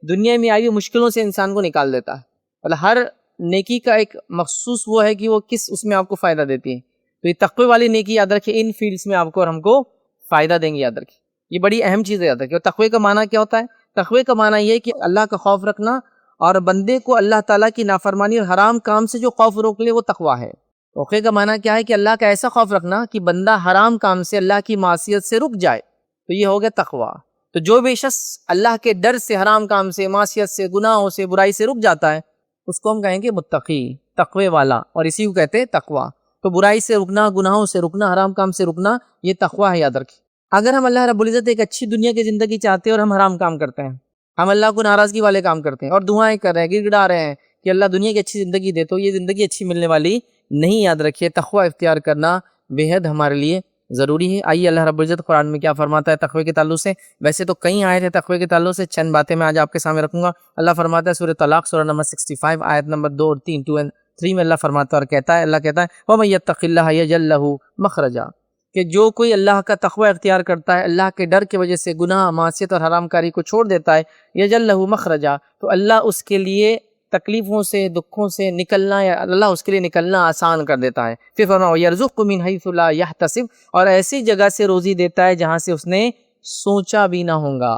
دنیا میں آئی ہوئی مشکلوں سے انسان کو نکال دیتا ہے۔ مطلب ہر نیکی کا ایک مخصوص وہ ہے کہ وہ کس اس میں آپ کو فائدہ دیتی ہے، تو یہ تقوی والی نیکی یاد رکھیے ان فیلڈز میں آپ کو اور ہم کو فائدہ دیں گے، یاد رکھیے یہ بڑی اہم چیز ہے، یاد رکھیے۔ اور تقوی کا معنی کیا ہوتا ہے؟ تقوی کا معنی یہ ہے کہ اللہ کا خوف رکھنا، اور بندے کو اللہ تعالیٰ کی نافرمانی اور حرام کام سے جو خوف روک لے وہ تقوی ہے۔ تقوی کا معنی کیا ہے؟ کہ اللہ کا ایسا خوف رکھنا کہ بندہ حرام کام سے، اللہ کی معصیت سے رک جائے، تو یہ ہو گیا تقوی۔ تو جو بھی شخص اللہ کے ڈر سے، حرام کام سے، معصیت سے، گناہوں سے، برائی سے رک جاتا ہے، اس کو ہم کہیں گے متقی، تقوی والا، اور اسی کو کہتے ہیں تقوی۔ تو برائی سے رکنا، گناہوں سے رکنا، حرام کام سے رکنا، یہ تقوی ہے، یاد رکھیں۔ اگر ہم اللہ رب العزت ایک اچھی دنیا کی زندگی چاہتے ہیں اور ہم حرام کام کرتے ہیں، ہم اللہ کو ناراضگی والے کام کرتے ہیں اور دعائیں کر رہے ہیں، گڑ گڑا رہے ہیں کہ اللہ دنیا کی اچھی زندگی دے، تو یہ زندگی اچھی ملنے والی نہیں، یاد رکھیے تقوی اختیار کرنا بے حد ہمارے لیے ضروری ہے۔ آئیے اللہ رب العزت قرآن میں کیا فرماتا ہے تقوی کے تعلق سے۔ ویسے تو کئی آیت ہیں تقوی کے تعلق سے، چند باتیں میں آج آپ کے سامنے رکھوں گا۔ اللہ فرماتا ہے سورہ طلاق سورہ نمبر 65 آیت نمبر 2 اور 3 2 and 3 میں اللہ فرماتا ہے اور کہتا ہے، اللہ کہتا ہے وَمَن يَتَّقِ اللَّهَ يَجْعَل لَّهُ مَخْرَجًا، کہ جو کوئی اللہ کا تقوی اختیار کرتا ہے، اللہ کے ڈر کی وجہ سے گناہ، معصیت اور حرام کاری کو چھوڑ دیتا ہے، یجعل لہ مخرجا، تو اللہ اس کے لیے تکلیفوں سے، دکھوں سے نکلنا، یا اللہ اس کے لیے نکلنا آسان کر دیتا ہے۔ پھر فرمایا یرزقہ من حیث لا یحتسب، اور ایسی جگہ سے روزی دیتا ہے جہاں سے اس نے سوچا بھی نہ ہوگا۔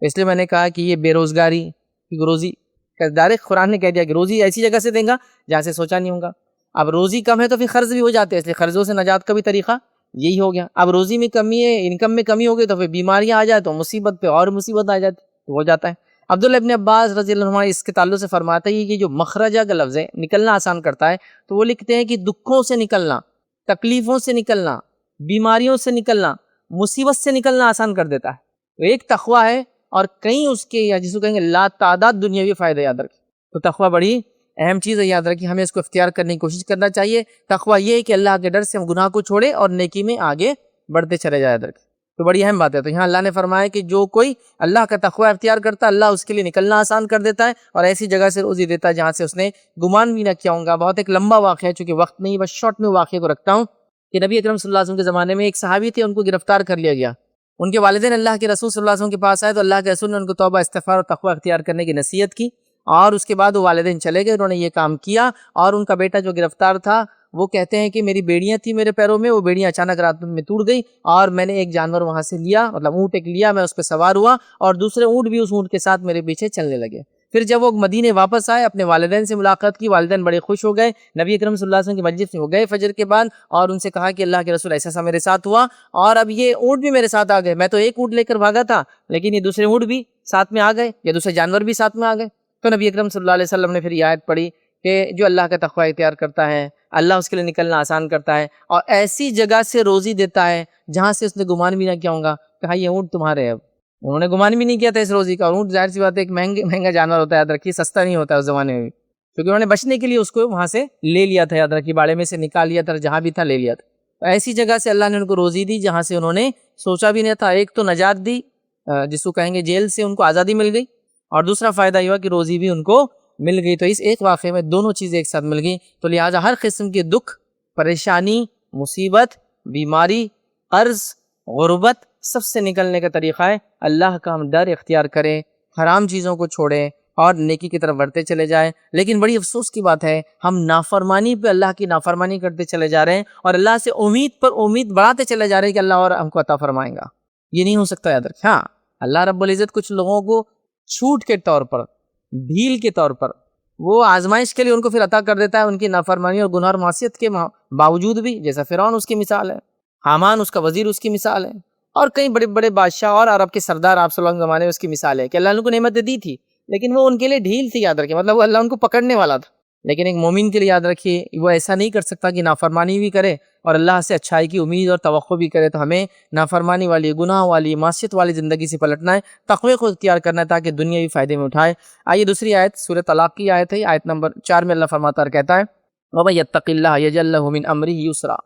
اس لیے میں نے کہا کہ یہ بے روزگاری کی روزی ڈائریکٹ قرآن نے کہہ دیا کہ روزی ایسی جگہ سے دیں گا جہاں سے سوچا نہیں ہوگا۔ اب روزی کم ہے تو پھر قرض بھی ہو جاتے ہیں، اس لیے قرضوں سے نجات کا بھی طریقہ یہی ہو گیا۔ اب روزی میں کمی ہے، انکم میں کمی ہو گئی تو پھر بیماریاں آ جائے تو مصیبت پہ اور مصیبت آ جاتی تو ہو جاتا ہے۔ عبداللہ ابن عباس رضی اللہ عنہ اس کے تعلق سے فرماتا ہے کہ جو مخرجہ کا لفظ ہے، نکلنا آسان کرتا ہے، تو وہ لکھتے ہیں کہ دکھوں سے نکلنا، تکلیفوں سے نکلنا، بیماریوں سے نکلنا، مصیبت سے نکلنا آسان کر دیتا ہے۔ تو ایک تقوی ہے اور کئی اس کے، یا جس کو کہیں گے لا تعداد دنیاوی فائدے، یاد رکھیں۔ تو تقوی بڑی اہم چیز ہے، یاد رکھیں، ہمیں اس کو اختیار کرنے کی کوشش کرنا چاہیے۔ تقوی یہ ہے کہ اللہ کے ڈر سے ہم گناہ کو چھوڑے اور نیکی میں آگے بڑھتے چلے جائے، یاد رکھیں۔ تو بڑی اہم بات ہے۔ تو یہاں اللہ نے فرمایا کہ جو کوئی اللہ کا تقوی اختیار کرتا ہے، اللہ اس کے لیے نکلنا آسان کر دیتا ہے اور ایسی جگہ سے روزی دیتا ہے جہاں سے اس نے گمان بھی نہ کیا ہوگا۔ بہت ایک لمبا واقعہ ہے، چونکہ وقت نہیں، بس شارٹ میں واقعے کو رکھتا ہوں کہ نبی اکرم صلی اللہ علیہ وسلم کے زمانے میں ایک صحابی تھے، ان کو گرفتار کر لیا گیا۔ ان کے والدین اللہ کے رسول صلی اللہ علیہ وسلم کے پاس آئے تو اللہ کے رسول نے ان کو توبہ، استغفار اور تقوی اختیار کرنے کی نصیحت کی، اور اس کے بعد وہ والدین چلے گئے، انہوں نے یہ کام کیا، اور ان کا بیٹا جو گرفتار تھا وہ کہتے ہیں کہ میری بیڑیاں تھیں میرے پیروں میں، وہ بیڑیاں اچانک رات میں ٹوٹ گئی اور میں نے ایک جانور وہاں سے لیا، مطلب اونٹ ایک لیا، میں اس پہ سوار ہوا اور دوسرے اونٹ بھی اس اونٹ کے ساتھ میرے پیچھے چلنے لگے۔ پھر جب وہ مدینے واپس آئے، اپنے والدین سے ملاقات کی، والدین بڑے خوش ہو گئے، نبی اکرم صلی اللہ علیہ وسلم کی مجلس میں ہو گئے فجر کے بعد، اور ان سے کہا کہ اللہ کے رسول ایسا ایسا میرے ساتھ ہوا، اور اب یہ اونٹ بھی میرے ساتھ آ گئے، میں تو ایک اونٹ لے کر بھاگا تھا لیکن یہ دوسرے اونٹ بھی ساتھ میں آ گئے، یا دوسرے جانور بھی ساتھ میں آ گئے۔ تو نبی اکرم صلی اللہ علیہ وسلم نے پھر یہ آیت پڑھی کہ جو اللہ کا تقوی اختیار کرتا ہے اللہ اس کے لیے نکلنا آسان کرتا ہے اور ایسی جگہ سے روزی دیتا ہے جہاں سے اس نے گمان بھی نہ کیا ہوگا۔ کہا یہ اونٹ تمہارے ہیں، اب انہوں نے گمان بھی نہیں کیا تھا اس روزی کا۔ اونٹ ظاہر سی بات ہے ایک مہنگا جانور ہوتا ہے، یاد رکھیے، سستا نہیں ہوتا ہے اس زمانے میں، کیونکہ انہوں نے بچنے کے لیے اس کو وہاں سے لے لیا تھا، یاد رکھیے، باڑے میں سے نکال لیا تھا، جہاں بھی تھا لے لیا تھا۔ تو ایسی جگہ سے اللہ نے ان کو روزی دی جہاں سے انہوں نے سوچا بھی نہیں تھا. ایک تو نجات دی, جس کو کہیں گے جیل سے ان کو آزادی مل گئی, اور دوسرا فائدہ یہ ہوا کہ روزی بھی ان کو مل گئی. تو اس ایک واقعے میں دونوں چیزیں ایک ساتھ مل گئی. تو لہٰذا ہر قسم کے دکھ, پریشانی, مصیبت, بیماری, قرض, غربت, سب سے نکلنے کا طریقہ ہے اللہ کا ہم ڈر اختیار کریں, حرام چیزوں کو چھوڑیں اور نیکی کی طرف بڑھتے چلے جائیں. لیکن بڑی افسوس کی بات ہے ہم نافرمانی پہ اللہ کی نافرمانی کرتے چلے جا رہے ہیں اور اللہ سے امید پر امید بڑھاتے چلے جا رہے ہیں کہ اللہ اور ہم کو عطا فرمائیں گا. یہ نہیں ہو سکتا, یاد رکھیں. ہاں, اللہ رب العزت کچھ لوگوں کو چھوٹ کے طور پر, ڈھیل کے طور پر, وہ آزمائش کے لیے ان کو پھر عطا کر دیتا ہے ان کی نافرمانی اور گناہ اور معصیت کے باوجود بھی. جیسا فرعون اس کی مثال ہے, حامان اس کا وزیر اس کی مثال ہے, اور کئی بڑے بڑے بادشاہ اور عرب کے سردار آپ صلی اللہ علیہ وسلم زمانے میں اس کی مثال ہے کہ اللہ نے ان کو نعمتیں دی تھی لیکن وہ ان کے لیے ڈھیل تھی. یاد رکھیں, مطلب وہ اللہ ان کو پکڑنے والا تھا. لیکن ایک مومن کے لیے یاد رکھیے وہ ایسا نہیں کر سکتا کہ نافرمانی بھی کرے اور اللہ سے اچھائی کی امید اور توقع بھی کرے. تو ہمیں نافرمانی والی, گناہ والی, معصیت والی زندگی سے پلٹنا ہے, تقوی کو اختیار کرنا ہے تاکہ دنیاوی فائدے میں اٹھائے. آئیے دوسری آیت سورہ طلاق کی آیت ہے, آیت نمبر 4 میں اللہ فرماتا ہے, کہتا ہے وَمَن يَتَّقِ اللَّهَ يَجْعَل لَّهُ مِنْ أَمْرِهِ يُسْرًا.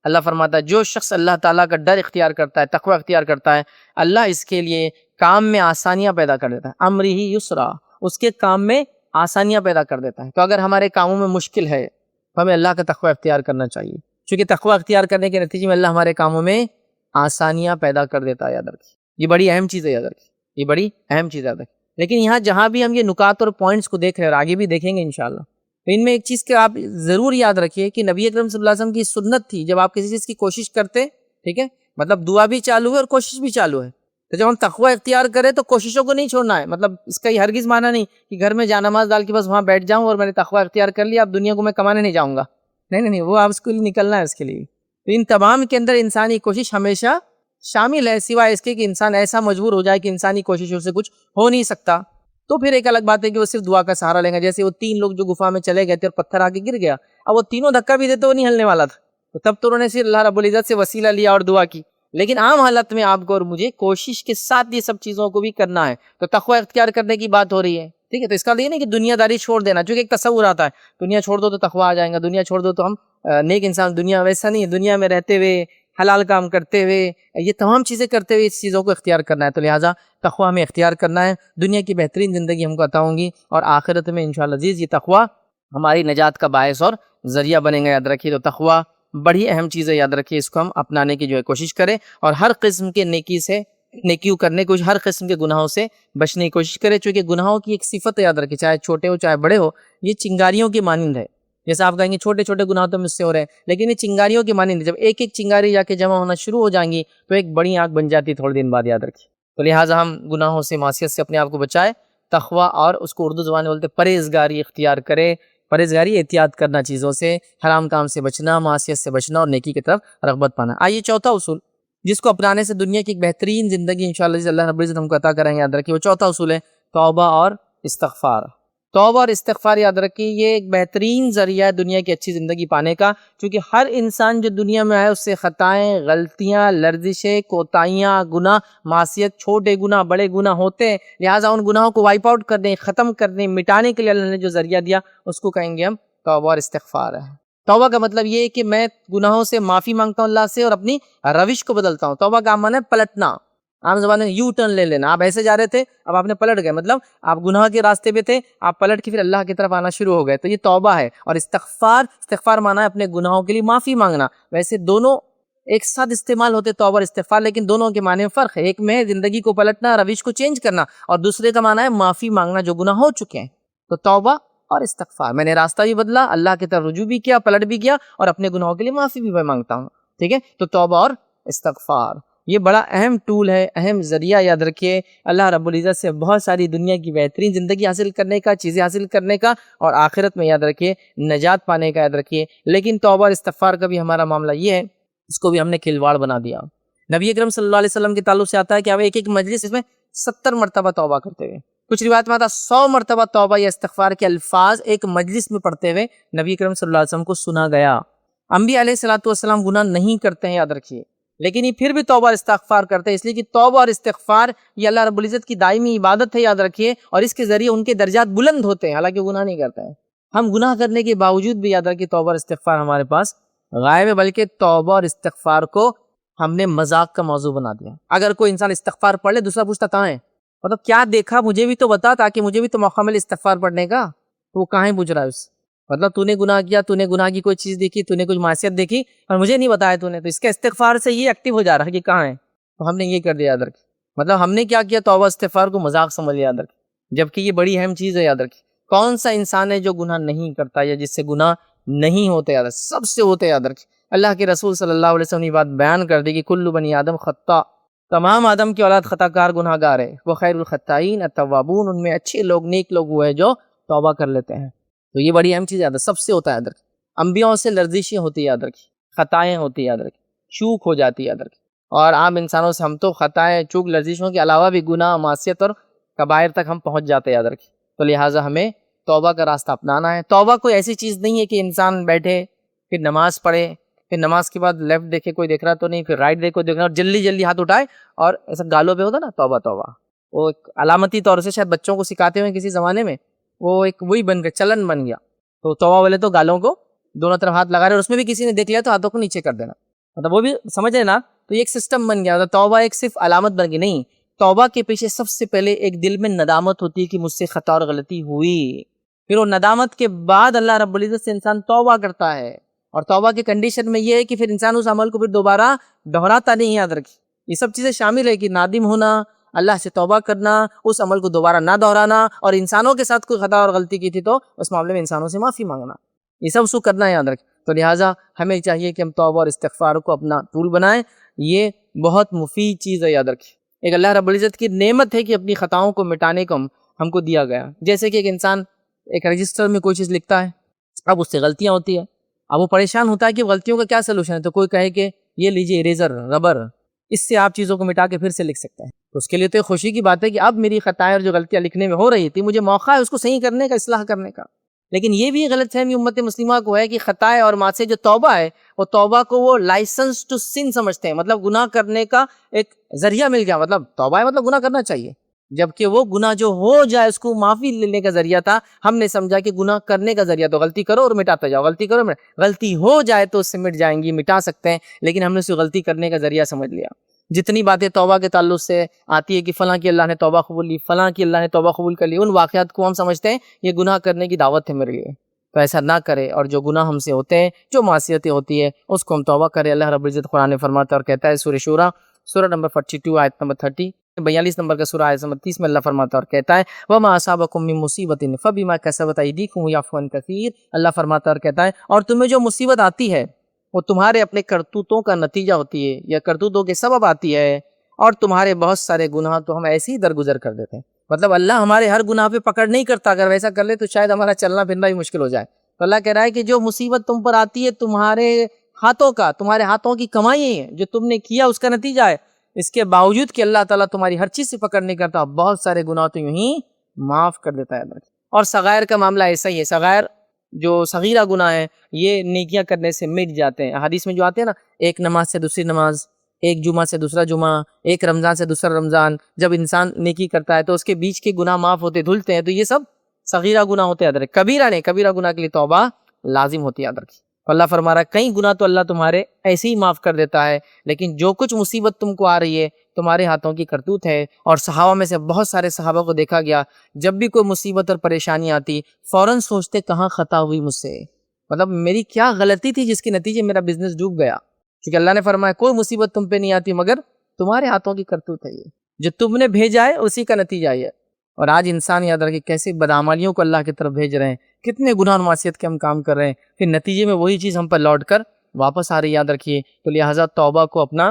اللہ فرماتا ہے جو شخص اللہ تعالیٰ کا ڈر اختیار کرتا ہے, تقوی اختیار کرتا ہے, اللہ اس کے لیے کام میں آسانیاں پیدا کر دیتا ہے. امرہ یسرا, اس کے کام میں آسانیاں پیدا کر دیتا ہے. تو اگر ہمارے کاموں میں مشکل ہے تو ہمیں اللہ کا تقوی اختیار کرنا چاہیے, چونکہ تقوی اختیار کرنے کے نتیجے میں اللہ ہمارے کاموں میں آسانیاں پیدا کر دیتا ہے. یاد رکھیے یہ بڑی اہم چیز ہے, یاد رکھیے یہ بڑی اہم چیز ہے, یاد رکھیے. لیکن یہاں جہاں بھی ہم یہ نکات اور پوائنٹس کو دیکھ رہے ہیں اور آگے بھی دیکھیں گے انشاءاللہ, تو ان میں ایک چیز کہ آپ ضرور یاد رکھیے کہ نبی اکرم صلی اللہ علیہ وسلم کی سنت تھی جب آپ کسی چیز کی کوشش کرتے, ٹھیک ہے, مطلب دعا بھی چالو ہے اور کوشش بھی چالو ہے. تو جب ہم تقوی اختیار کریں تو کوششوں کو نہیں چھوڑنا ہے. مطلب اس کا یہ ہرگز معنی نہیں کہ گھر میں جانماز ڈال کے بس وہاں بیٹھ جاؤں اور میں نے تقوی اختیار کر لیا اب دنیا کو میں کمانے نہیں جاؤں گا. نہیں, وہ آپ اس کے لیے نکلنا ہے اس کے لیے. تو ان تمام کے اندر انسانی کوشش ہمیشہ شامل ہے, سوائے اس کے کہ انسان ایسا مجبور ہو جائے کہ انسانی کوششوں سے کچھ ہو نہیں سکتا. تو پھر ایک الگ بات ہے کہ وہ صرف دعا کا سہارا لیں گے. جیسے وہ 3 لوگ جو گفا میں چلے گئے تھے اور پتھر آ کے گر گیا, اب وہ تینوں دھکا بھی دیتے وہ نہیں ہلنے والا تھا. تو تب تو انہوں نے صرف اللہ رب العزت سے وسیلہ لیا اور دعا کی. لیکن عام حالت میں آپ کو اور مجھے کوشش کے ساتھ یہ سب چیزوں کو بھی کرنا ہے. تو تقوی اختیار کرنے کی بات ہو رہی ہے, ٹھیک ہے. تو اس کا یہ نہیں کہ دنیا داری چھوڑ دینا, چونکہ ایک تصور آتا ہے دنیا چھوڑ دو تو تقوی آ جائیں گا, دنیا چھوڑ دو تو ہم نیک انسان. دنیا ویسا نہیں ہے, دنیا میں رہتے ہوئے, حلال کام کرتے ہوئے, یہ تمام چیزیں کرتے ہوئے اس چیزوں کو اختیار کرنا ہے. تو لہٰذا تقوی ہمیں اختیار کرنا ہے. دنیا کی بہترین زندگی ہم کو عطا ہوں گی اور آخرت میں انشاءاللہ عزیز یہ تقوی ہماری نجات کا باعث اور ذریعہ بنے گا. یاد رکھیے تو تقوی بڑی اہم چیز ہے, یاد رکھیے اس کو ہم اپنانے کی جو ہے کوشش کریں اور ہر قسم کے نیکیوں کرنے کو, ہر قسم کے گناہوں سے بچنے کی کوشش کرے. چونکہ گناہوں کی ایک صفت ہے, یاد رکھیے, چاہے چھوٹے ہو چاہے بڑے ہو, یہ چنگاریوں کے مانند ہے. جیسے آپ کہیں گے چھوٹے چھوٹے گناہ تو مجھ سے ہو رہے ہیں, لیکن یہ چنگاریوں کے مانند ہے. جب ایک ایک چنگاری جا کے جمع ہونا شروع ہو جائیں گی تو ایک بڑی آگ بن جاتی ہے تھوڑے دن بعد, یاد رکھیے. تو لہٰذا ہم گناہوں سے, معصیت سے اپنے آپ کو بچائے, تقوی اور اس کو اردو زبان میں بولتے پرہیزگاری اختیار کرے. پرہیزگاری احتیاط کرنا چیزوں سے, حرام کام سے بچنا, معصیت سے بچنا اور نیکی کی طرف رغبت پانا. آئیے چوتھا اصول جس کو اپنانے سے دنیا کی ایک بہترین زندگی انشاءاللہ اللہ رب العزت ہم کو عطا کریں گے, یاد رکھیے وہ چوتھا اصول ہے توبہ اور استغفار. توبہ اور استغفار یاد رکھیے یہ ایک بہترین ذریعہ ہے دنیا کی اچھی زندگی پانے کا. کیونکہ ہر انسان جو دنیا میں آئے اس سے خطائیں, غلطیاں, لرزشیں, کوتاہیاں, گناہ, معصیت, چھوٹے گناہ بڑے گناہ ہوتے ہیں. لہٰذا ان گناہوں کو وائپ آؤٹ کرنے, ختم کرنے, مٹانے کے لیے اللہ نے جو ذریعہ دیا اس کو کہیں گے ہم توبہ اور استغفار ہے. توبہ کا مطلب یہ ہے کہ میں گناہوں سے معافی مانگتا ہوں اللہ سے اور اپنی روش کو بدلتا ہوں. توبہ کا معنی ہے پلٹنا, عام زبان میں یو ٹرن لے لینا. آپ ایسے جا رہے تھے اب آپ نے پلٹ گئے, مطلب آپ گناہ کے راستے پہ تھے, آپ پلٹ کے پھر اللہ کی طرف آنا شروع ہو گئے. تو یہ توبہ ہے. اور استغفار معنی ہے اپنے گناہوں کے لیے معافی مانگنا. ویسے دونوں ایک ساتھ استعمال ہوتے توبہ اور استغفار, لیکن دونوں کے معنی میں فرق ہے. ایک میں زندگی کو پلٹنا, روش کو چینج کرنا, اور دوسرے کا معنی ہے معافی مانگنا جو گناہ ہو چکے ہیں. تو توبہ اور استغفار, میں نے راستہ بھی بدلا, اللہ کی طرف رجوع بھی کیا, پلٹ بھی کیا, اور اپنے گناہوں کے لیے معافی بھی میں مانگتا ہوں. ٹھیک ہے, تو توبہ اور استغفار یہ بڑا اہم ٹول ہے, اہم ذریعہ. یاد رکھیے اللہ رب العزت سے بہت ساری دنیا کی بہترین زندگی حاصل کرنے کا, چیزیں حاصل کرنے کا, اور آخرت میں یاد رکھیے نجات پانے کا. یاد رکھیے لیکن توبہ اور استغفار کا بھی ہمارا معاملہ یہ ہے, اس کو بھی ہم نے کھلواڑ بنا دیا. نبی اکرم صلی اللہ علیہ وسلم کے تعلق سے آتا ہے کہ آپ ایک ایک مجلس اس میں 70 مرتبہ توبہ کرتے ہوئے, کچھ روایت میں آتا 100 مرتبہ توبہ یا استغفار کے الفاظ ایک مجلس میں پڑھتے ہوئے نبی اکرم صلی اللہ علیہ وسلم کو سنا گیا. انبیاء علیہ الصلوۃ والسلام گناہ نہیں کرتے ہیں, یاد رکھیے, لیکن یہ پھر بھی توبہ اور استغفار کرتے ہیں, اس لیے کہ توبہ اور استغفار یہ اللہ رب العزت کی دائمی عبادت ہے. یاد رکھیے, اور اس کے ذریعے ان کے درجات بلند ہوتے ہیں, حالانکہ گناہ نہیں کرتے ہیں. ہم گناہ کرنے کے باوجود بھی یاد رکھیے توبہ اور استغفار ہمارے پاس غائب ہے، بلکہ توبہ اور استغفار کو ہم نے مذاق کا موضوع بنا دیا۔ اگر کوئی انسان استغفار پڑھ لے، دوسرا پوچھتا کہاں ہے، مطلب کیا دیکھا مجھے بھی تو بتا، تاکہ مجھے بھی تو موقع ملے استغفار پڑھنے کا، تو وہ کہاں پوچھ رہا ہے اس سے؟ مطلب تو نے گناہ کیا، تو نے گناہ کی کوئی چیز دیکھی، تو نے کچھ معصیت دیکھی اور مجھے نہیں بتایا تو نے، تو اس کے استغفار سے یہ ایکٹیو ہو جا رہا ہے کہ کہاں ہے، تو ہم نے یہ کر دیا یاد رکھیں۔ مطلب ہم نے کیا کیا، توبہ استغفار کو مذاق سمجھ لیا، یاد رکھیں، جبکہ یہ بڑی اہم چیز ہے، یاد رکھیں۔ کون سا انسان ہے جو گناہ نہیں کرتا یا جس سے گناہ نہیں ہوتے، یاد رکھیں، سب سے ہوتے، یاد رکھیں۔ اللہ کے رسول صلی اللہ علیہ وسلم نے یہ بات بیان کر دی کہ کل بنی آدم خطا، تمام آدم کی اولاد خطا کار گناہ گار ہے، وہ خیر الخطائین التوابون، ان میں اچھے لوگ نیک لوگ وہ ہیں جو توبہ کر لیتے ہیں۔ تو یہ بڑی اہم چیز یاد ہے، سب سے ہوتا ہے، یاد رکھیں۔ انبیاء سے لرزشیں ہوتی، یاد رکھیں، خطائیں ہوتی، یاد رکھیں، چوک ہو جاتی، یاد رکھیں۔ اور عام انسانوں سے ہم تو خطائیں، چوک، لرزشوں کے علاوہ بھی گناہ، معصیت اور کبائر تک ہم پہنچ جاتے ہیں، یاد رکھیں۔ تو لہٰذا ہمیں توبہ کا راستہ اپنانا ہے۔ توبہ کوئی ایسی چیز نہیں ہے کہ انسان بیٹھے پھر نماز پڑھے، پھر نماز کے بعد لیفٹ دیکھے کوئی دیکھ رہا تو نہیں، پھر رائٹ دیکھے کوئی دیکھ رہا، اور جلدی جلدی ہاتھ اٹھائے اور ایسا گالوں پہ ہوتا نا توبہ توبہ، وہ ایک علامتی طور سے شاید بچوں کو سکھاتے ہوئے کسی زمانے میں، وہ ایک وہی بن گیا، چلن بن گیا۔ تو توبہ والے تو گالوں کو دونوں طرف ہاتھ لگا رہے، اور اس میں بھی کسی نے دیکھ لیا تو ہاتھوں کو نیچے کر دینا، مطلب وہ بھی سمجھ رہے نا، تو یہ ایک سسٹم بن گیا۔ توبہ ایک صرف علامت بن گئی نہیں، توبہ کے پیچھے سب سے پہلے ایک دل میں ندامت ہوتی ہے کہ مجھ سے خطا اور غلطی ہوئی، پھر وہ ندامت کے بعد اللہ رب العزت سے انسان توبہ کرتا ہے، اور توبہ کی کنڈیشن میں یہ ہے کہ پھر انسان اس عمل کو پھر دوبارہ دہراتا نہیں، یاد رکھیں۔ یہ سب چیزیں شامل ہے کہ نادم ہونا، اللہ سے توبہ کرنا، اس عمل کو دوبارہ نہ دہرانا، اور انسانوں کے ساتھ کوئی خطا اور غلطی کی تھی تو اس معاملے میں انسانوں سے معافی مانگنا، یہ سب اس کو کرنا ہے، یاد رکھیں۔ تو لہٰذا ہمیں چاہیے کہ ہم توبہ اور استغفار کو اپنا ٹول بنائیں، یہ بہت مفید چیز ہے، یاد رکھیں۔ ایک اللہ رب العزت کی نعمت ہے کہ اپنی خطاؤں کو مٹانے کو ہم کو دیا گیا۔ جیسے کہ ایک انسان ایک رجسٹر میں کوئی چیز لکھتا ہے، اب اس سے غلطیاں ہوتی ہیں، اب وہ پریشان ہوتا ہے کہ غلطیوں کا کیا سلوشن ہے، تو کوئی کہے کہ یہ لیجیے اریزر، ربر، اس سے آپ چیزوں کو مٹا کے پھر سے لکھ سکتے ہیں، تو اس کے لیے تو یہ خوشی کی بات ہے کہ اب میری خطائیں اور جو غلطیاں لکھنے میں ہو رہی تھی مجھے موقع ہے اس کو صحیح کرنے کا، اصلاح کرنے کا۔ لیکن یہ بھی غلط فہمی امت مسلمہ کو ہے کہ خطائیں اور معصیت جو توبہ ہے، وہ توبہ کو وہ لائسنس ٹو سن سمجھتے ہیں، مطلب گناہ کرنے کا ایک ذریعہ مل گیا، مطلب توبہ ہے مطلب گناہ کرنا چاہیے، جبکہ وہ گناہ جو ہو جائے اس کو معافی لینے کا ذریعہ تھا۔ ہم نے سمجھا کہ گناہ کرنے کا ذریعہ تو غلطی کرو اور مٹاتے جاؤ، غلطی کرو، غلطی ہو جائے تو اس سے مٹ جائیں گی، مٹا سکتے ہیں، لیکن ہم نے اسے غلطی کرنے کا ذریعہ سمجھ لیا۔ جتنی باتیں توبہ کے تعلق سے آتی ہے کہ فلاں کی اللہ نے توبہ قبول لی، فلاں کی اللہ نے توبہ قبول کر لی، ان واقعات کو ہم سمجھتے ہیں یہ گناہ کرنے کی دعوت ہے میرے لیے، تو ایسا نہ کرے، اور جو گناہ ہم سے ہوتے ہیں، جو معصیتیں ہوتی ہے، اس کو ہم توبہ کرے۔ اللہ رب العزت قرآن فرماتا اور کہتا ہے، سورہ شورى سورہ نمبر 42 آیت نمبر 30، 42 نمبر کا سورہ آیت نمبر 30 میں اللہ فرماتا اور کہتا ہے، وَمَا أَصَابَكُم مِّن مُّصِيبَةٍ فَبِمَا كَسَبَتْ أَيْدِيكُمْ وَيَعْفُو عَن كَثِيرٍ۔ اللہ فرماتا اور کہتا ہے، اور تمہیں جو مصیبت آتی ہے وہ تمہارے اپنے کرتوتوں کا نتیجہ ہوتی ہے، یا کرتوتوں کے سبب آتی ہے، اور تمہارے بہت سارے گناہ تو ہم ایسے ہی درگزر کر دیتے ہیں۔ مطلب اللہ ہمارے ہر گناہ پہ پکڑ نہیں کرتا، اگر ویسا کر لے تو شاید ہمارا چلنا پھرنا بھی مشکل ہو جائے۔ تو اللہ کہہ رہا ہے کہ جو مصیبت تم پر آتی ہے تمہارے ہاتھوں کا، تمہارے ہاتھوں کی کمائی ہے، جو تم نے کیا اس کا نتیجہ ہے، اس کے باوجود کہ اللہ تعالیٰ تمہاری ہر چیز سے پکڑ نہیں کرتا، بہت سارے گناہ تو یوں ہی معاف کر دیتا ہے۔ اور صغائر کا معاملہ ایسا ہی ہے، صغائر جو صغیرہ گناہ ہے یہ نیکیاں کرنے سے مٹ جاتے ہیں۔ حدیث میں جو آتے ہیں نا، ایک نماز سے دوسری نماز، ایک جمعہ سے دوسرا جمعہ، ایک رمضان سے دوسرا رمضان، جب انسان نیکی کرتا ہے تو اس کے بیچ کے گناہ معاف ہوتے، دھلتے ہیں، تو یہ سب صغیرہ گناہ ہوتے ہیں۔ کبیرہ نہیں، کبیرہ گناہ کے لیے توبہ لازم ہوتی ہے۔ اللہ فرما رہا ہے کئی گناہ تو اللہ تمہارے ایسے ہی معاف کر دیتا ہے، لیکن جو کچھ مصیبت تم کو آ رہی ہے تمہارے ہاتھوں کی کرتوت ہے۔ اور صحابہ میں سے بہت سارے صحابہ کو دیکھا گیا، جب بھی کوئی مصیبت اور پریشانی آتی فوراً سوچتے کہاں خطا ہوئی مجھ سے، مطلب میری کیا غلطی تھی جس کے نتیجے میرا بزنس ڈوب گیا، کیونکہ اللہ نے فرمایا کوئی مصیبت تم پہ نہیں آتی مگر تمہارے ہاتھوں کی کرتوت ہے، یہ جو تم نے بھیجا ہے اسی کا نتیجہ یہ۔ اور آج انسان یاد رکھے کیسے بدعمالیوں کو اللہ کی طرف بھیج رہے ہیں، کتنے گناہ اور معصیت کے ہم کام کر رہے ہیں، پھر نتیجے میں وہی چیز ہم پر لوٹ کر واپس آ رہی، یاد رکھیے۔ تو لہٰذا توبہ کو اپنا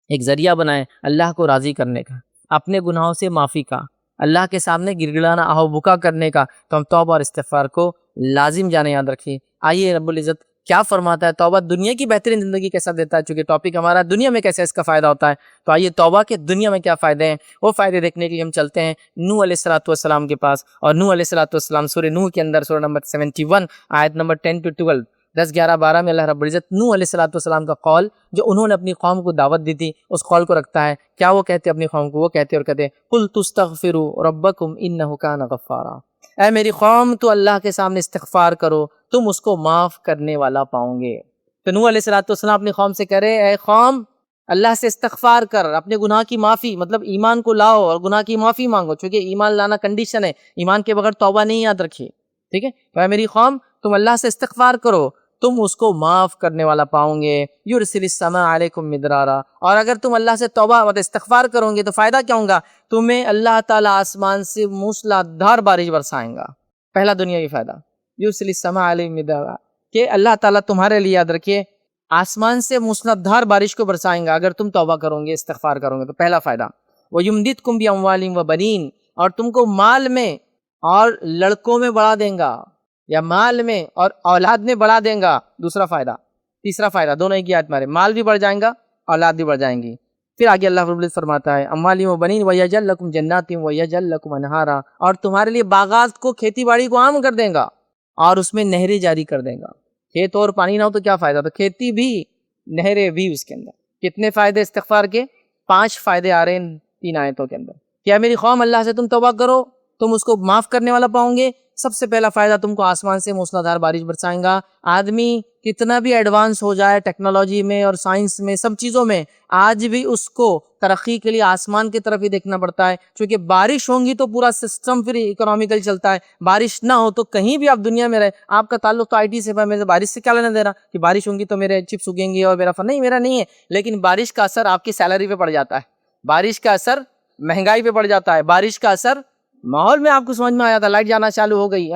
ایک ذریعہ بنائیں اللہ کو راضی کرنے کا، اپنے گناہوں سے معافی کا، اللہ کے سامنے گڑ گڑانا، آہو بکا کرنے کا۔ تو ہم توبہ اور استغفار کو لازم جانے، یاد رکھیے۔ آئیے رب العزت کیا فرماتا ہے، توبہ دنیا کی بہترین زندگی کیسا دیتا ہے، چونکہ ٹاپک ہمارا دنیا میں کیسے اس کا فائدہ ہوتا ہے، تو آئیے توبہ کے دنیا میں کیا فائدے ہیں وہ فائدے دیکھنے کے لیے ہم چلتے ہیں نوح علیہ السلام کے پاس۔ اور نوح علیہ السلام سورہ نوح کے اندر سورہ نمبر 71 آیت نمبر 10 to 12 10 11 12 میں اللہ رب العزت نوح علیہ السلام کا قول جو انہوں نے اپنی قوم کو دعوت دی تھی اس قول کو رکھتا ہے۔ کیا وہ کہتے اپنی قوم کو، وہ کہتے اور کہتے قُلْتُ اسْتَغْفِرُوا رَبَّكُمْ إِنَّهُ كَانَ غَفَّارًا، اے میری قوم تو اللہ کے سامنے استغفار کرو، تم اس کو معاف کرنے والا پاؤ گے۔ تو نوح علیہ السلام اپنی قوم سے کہہ رہے اے قوم اللہ سے استغفار کر، اپنے گناہ کی معافی، مطلب ایمان کو لاؤ اور گناہ کی معافی مانگو، چونکہ ایمان لانا کنڈیشن ہے، ایمان کے بغیر توبہ نہیں یاد رکھیے، ٹھیک ہے؟ تو اے میری قوم تم اللہ سے استغفار کرو، تم اس کو معاف کرنے والا پاؤں گے، یرسل السماء علیکم مدرارا، اور اگر تم اللہ سے توبہ مطلب استغفار کرو گے تو فائدہ کیا ہوگا؟ تمہیں اللہ تعالیٰ آسمان سے موسلادھار بارش برسائیں گا، پہلا دنیاوی فائدہ، یرسل السماء علیکم مدرارا، کہ اللہ تعالیٰ تمہارے لیے یاد رکھیے آسمان سے موسلادھار بارش کو برسائیں گا اگر تم توبہ کرو گے، استغفار کرو گے، تو پہلا فائدہ۔ وَيُمْدِدْكُمْ بِأَمْوَالٍ وَبَنِينَ، اور تم کو مال میں اور لڑکوں میں بڑھا دیں گا، یا مال میں اور اولاد میں بڑھا دیں گا، دوسرا فائدہ۔ تیسرا فائدہ دونوں ایک ہی آیت میں آ رہے، مال بھی بڑھ جائیں گا، اولاد بھی بڑھ جائیں گی۔ پھر آگے اللہ رب العزت فرماتا ہے اموالٍ وبنین وَيَجْعَلْ لَكُمْ جَنَّاتٍ وَيَجْعَلْ لَكُمْ أَنْهَارًا، اور تمہارے لیے باغات کو، کھیتی باڑی کو عام کر دیں گا اور اس میں نہریں جاری کر دیں گا۔ کھیت اور پانی نہ ہو تو کیا فائدہ؟ تو کھیتی بھی، نہریں بھی اس کے اندر۔ کتنے فائدے استغفار کے؟ 5 فائدے آ رہے ہیں 3 آیتوں کے اندر۔ کیا میری قوم اللہ سے تم توبہ کرو، تم اس کو معاف کرنے والا پاؤں گے۔ سب سے پہلا فائدہ تم کو آسمان سے موسلادھار بارش برسائیں گا۔ آدمی کتنا بھی ایڈوانس ہو جائے ٹیکنالوجی میں اور سائنس میں، سب چیزوں میں، آج بھی اس کو ترقی کے لیے آسمان کی طرف ہی دیکھنا پڑتا ہے، چونکہ بارش ہوں تو پورا سسٹم پھر اکنامیکل چلتا ہے۔ بارش نہ ہو تو کہیں بھی آپ دنیا میں رہے، آپ کا تعلق تو IT سے ہے، میرے بارش سے کیا لینا دے رہا کہ بارش ہوں گی تو میرے چپس اگیں گے اور میرا نہیں ہے، لیکن بارش کا اثر آپ کی سیلری پہ پڑ جاتا ہے، بارش کا اثر مہنگائی پہ پڑ جاتا ہے، بارش کا اثر ماحول میں آپ کو سمجھ میں آیا تھا، لائٹ جانا چالو ہو گئی،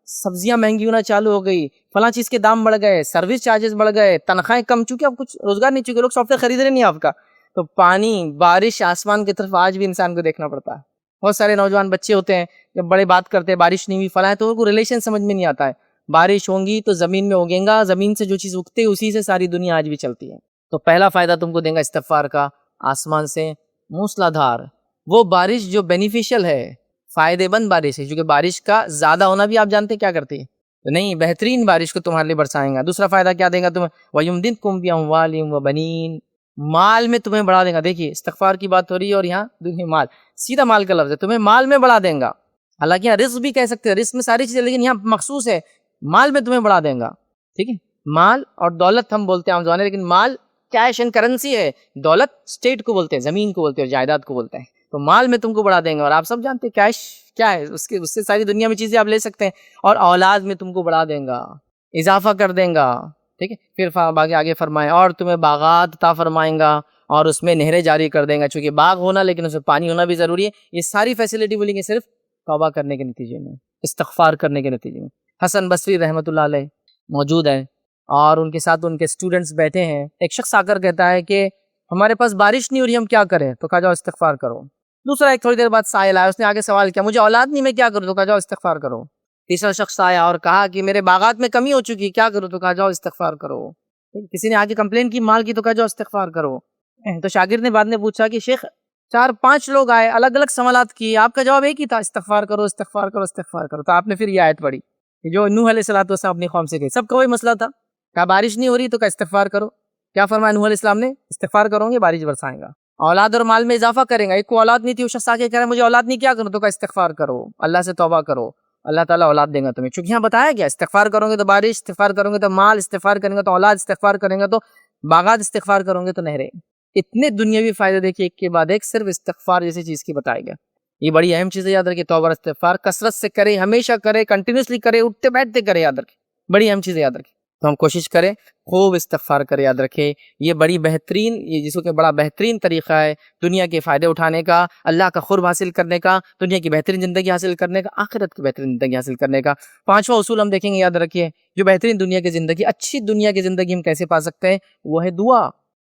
سبزیاں مہنگی ہونا چالو ہو گئی، فلاں چیز کے دام بڑھ گئے، سروس چارجز بڑھ گئے، تنخواہیں کم، چونکہ اب کچھ روزگار نہیں، چونکہ لوگ سافٹ ویئر خرید رہے نہیں آپ کا، تو پانی، بارش، آسمان کی طرف آج بھی انسان کو دیکھنا پڑتا ہے۔ بہت سارے نوجوان بچے ہوتے ہیں جب بڑے بات کرتے ہیں بارش نہیں ہوئی فلاں، تو ان کو ریلیشن سمجھ میں نہیں آتا ہے۔ بارش ہوں گی تو زمین میں اگیں گا، زمین سے جو چیز اگتے ہے اسی سے ساری دنیا آج بھی چلتی ہے۔ تو پہلا فائدہ تم کو دیں گا استغفار کا، آسمان سے موسلادھار، وہ بارش جو بینیفیشل ہے، فائدے مند بارش ہے، کیونکہ بارش کا زیادہ ہونا بھی آپ جانتے کیا کرتی ہے، تو نہیں، بہترین بارش کو تمہارے لیے برسائیں گا۔ دوسرا فائدہ کیا دیں گا تمہیں؟ وَيُمْدِدْكُمْ بِأَمْوَالٍ وَبَنِينَ، مال میں تمہیں بڑھا دیں گا۔ دیکھیے استغفار کی بات ہو رہی ہے اور یہاں دنیا مال، سیدھا مال کا لفظ ہے، تمہیں مال میں بڑھا دیں گا۔ حالانکہ یہاں رزق بھی کہہ سکتے ہیں، رزق میں ساری چیزیں، لیکن یہاں مخصوص ہے مال میں تمہیں بڑھا دیں گا، ٹھیک ہے؟ مال اور دولت ہم بولتے ہیں عام زبان میں، لیکن مال کیش اینڈ کرنسی ہے، دولت اسٹیٹ کو بولتے ہیں، زمین کو بولتے ہیں اور جائیداد کو بولتے ہیں۔ تو مال میں تم کو بڑھا دیں گا، اور آپ سب جانتے ہیں کیش کیا ہے، اس سے ساری دنیا میں چیزیں آپ لے سکتے ہیں، اور اولاد میں تم کو بڑھا دیں گا، اضافہ کر دیں گا، ٹھیک ہے؟ پھر آگے فرمائیں اور تمہیں باغات عطا فرمائیں گا اور اس میں نہریں جاری کر دیں گا، چونکہ باغ ہونا لیکن اس میں پانی ہونا بھی ضروری ہے۔ یہ ساری فیسلٹی بولیں گے صرف توبہ کرنے کے نتیجے میں، استغفار کرنے کے نتیجے میں۔ حسن بصری رحمۃ اللہ علیہ موجود ہے اور ان کے ساتھ ان کے اسٹوڈنٹس بیٹھے ہیں، ایک شخص آ کر کہتا ہے کہ ہمارے پاس بارش نہیں ہو رہی، ہم کیا کریں؟ تو کہا جاؤ استغفار کرو۔ دوسرا ایک تھوڑی دیر بعد سائل آیا، اس نے آگے سوال کیا مجھے اولاد نہیں، میں کیا کروں؟ تو کہا جاؤ استغفار کرو۔ تیسرا شخص آیا اور کہا کہ میرے باغات میں کمی ہو چکی، کیا کروں؟ تو کہا جاؤ استغفار کرو۔ کسی نے آگے کمپلین کی مال کی، تو کہا جاؤ استغفار کرو۔ تو شاگرد نے بعد میں پوچھا کہ شیخ 4-5 لوگ آئے، الگ الگ سوالات کیے، آپ کا جواب ایک ہی تھا، استغفار کرو استغفار کرو استغفار کرو۔ تو آپ نے پھر یہ آیت پڑھی جو نوح علیہ السلام اپنی قوم سے گئی، سب کا وہی مسئلہ تھا، کہا بارش نہیں ہو رہی تو کہا استغفار کرو۔ کیا فرمایا نوح علیہ السلام نے؟ استغفار کرو گے بارش برسائیں گا، اولاد اور مال میں اضافہ کریں گا۔ ایک کو اولاد نہیں تھی، وہ شخص آگے کہہ رہا ہے مجھے اولاد نہیں، کیا کروں؟ تو کہا استغفار کرو، اللہ سے توبہ کرو، اللہ تعالیٰ اولاد دیں گا تمہیں، چونکہ یہاں بتایا گیا استغفار کرو گے تو بارش، استغفار کرو گے تو مال، استغفار کریں گے تو اولاد، استغفار کریں گے تو باغات، استغفار کرو گے تو نہریں۔ اتنے دنیاوی فائدے دیکھیے ایک کے بعد ایک، صرف استغفار جیسی چیز کی بتایا گیا۔ یہ بڑی اہم چیزیں یاد رکھیے، توبہ استغفار کثرت سے کرے، ہمیشہ کرے، کنٹینیوسلی کرے، اٹھتے بیٹھتے کرے، یاد رکھے، بڑی اہم چیزیں یاد رکھے۔ تو ہم کوشش کریں خوب استغفار کرے، یاد رکھے یہ بڑی بہترین، یہ جس کو بڑا بہترین طریقہ ہے دنیا کے فائدے اٹھانے کا، اللہ کا قرب حاصل کرنے کا، دنیا کی بہترین زندگی حاصل کرنے کا، آخرت کی بہترین زندگی حاصل کرنے کا۔ 5واں اصول ہم دیکھیں گے، یاد رکھیے جو بہترین دنیا کی زندگی، اچھی دنیا کی زندگی ہم کیسے پا سکتے ہیں، وہ ہے دعا۔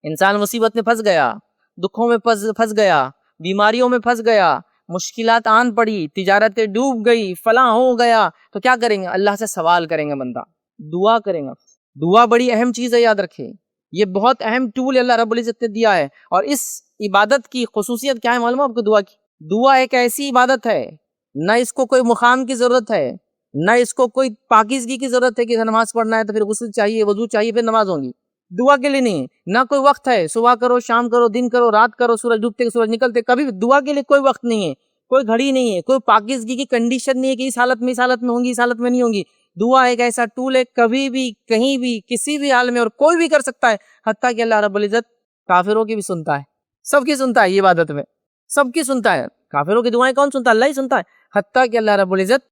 انسان مصیبت میں پھنس گیا، دکھوں میں پھنس گیا، بیماریوں میں پھنس گیا، مشکلات آن پڑی، تجارتیں ڈوب گئی، فلاں ہو گیا، تو کیا کریں گے؟ اللہ سے سوال کریں گے، بندہ دعا کریں گا۔ دعا بڑی اہم چیز ہے، یاد رکھیں یہ بہت اہم ٹول اللہ رب العزت نے دیا ہے، اور اس عبادت کی خصوصیت کیا ہے معلوم ہے آپ کو؟ دعا کی، دعا ایک ایسی عبادت ہے، نہ اس کو کوئی مقام کی ضرورت ہے، نہ اس کو کوئی پاکیزگی کی ضرورت ہے کہ نماز پڑھنا ہے تو پھر غسل چاہیے، وضو چاہیے، پھر نماز ہوگی۔ دعا کے لیے نہیں، نہ کوئی وقت ہے، صبح کرو، شام کرو، دن کرو، رات کرو، سورج ڈوبتے سورج نکلتے، کبھی دعا کے لیے کوئی وقت نہیں ہے، کوئی گھڑی نہیں ہے، کوئی پاکیزگی کی کنڈیشن نہیں ہے کہ اس حالت میں ہوں گی، اس حالت میں نہیں ہوں گی۔ دعا ایک ایسا ٹول ہے، کبھی بھی کہیں بھی کسی بھی حال میں اور کوئی بھی کر سکتا ہے، حتیٰ کہ اللہ رب العزت کافروں کی بھی سنتا ہے، سب کی سنتا ہے، یہ عبادت میں سب کی سنتا ہے، کافروں کی دعائیں کون سنتا ہے؟ اللہ ہی سنتا ہے، حتیٰ کہ اللہ رب العزت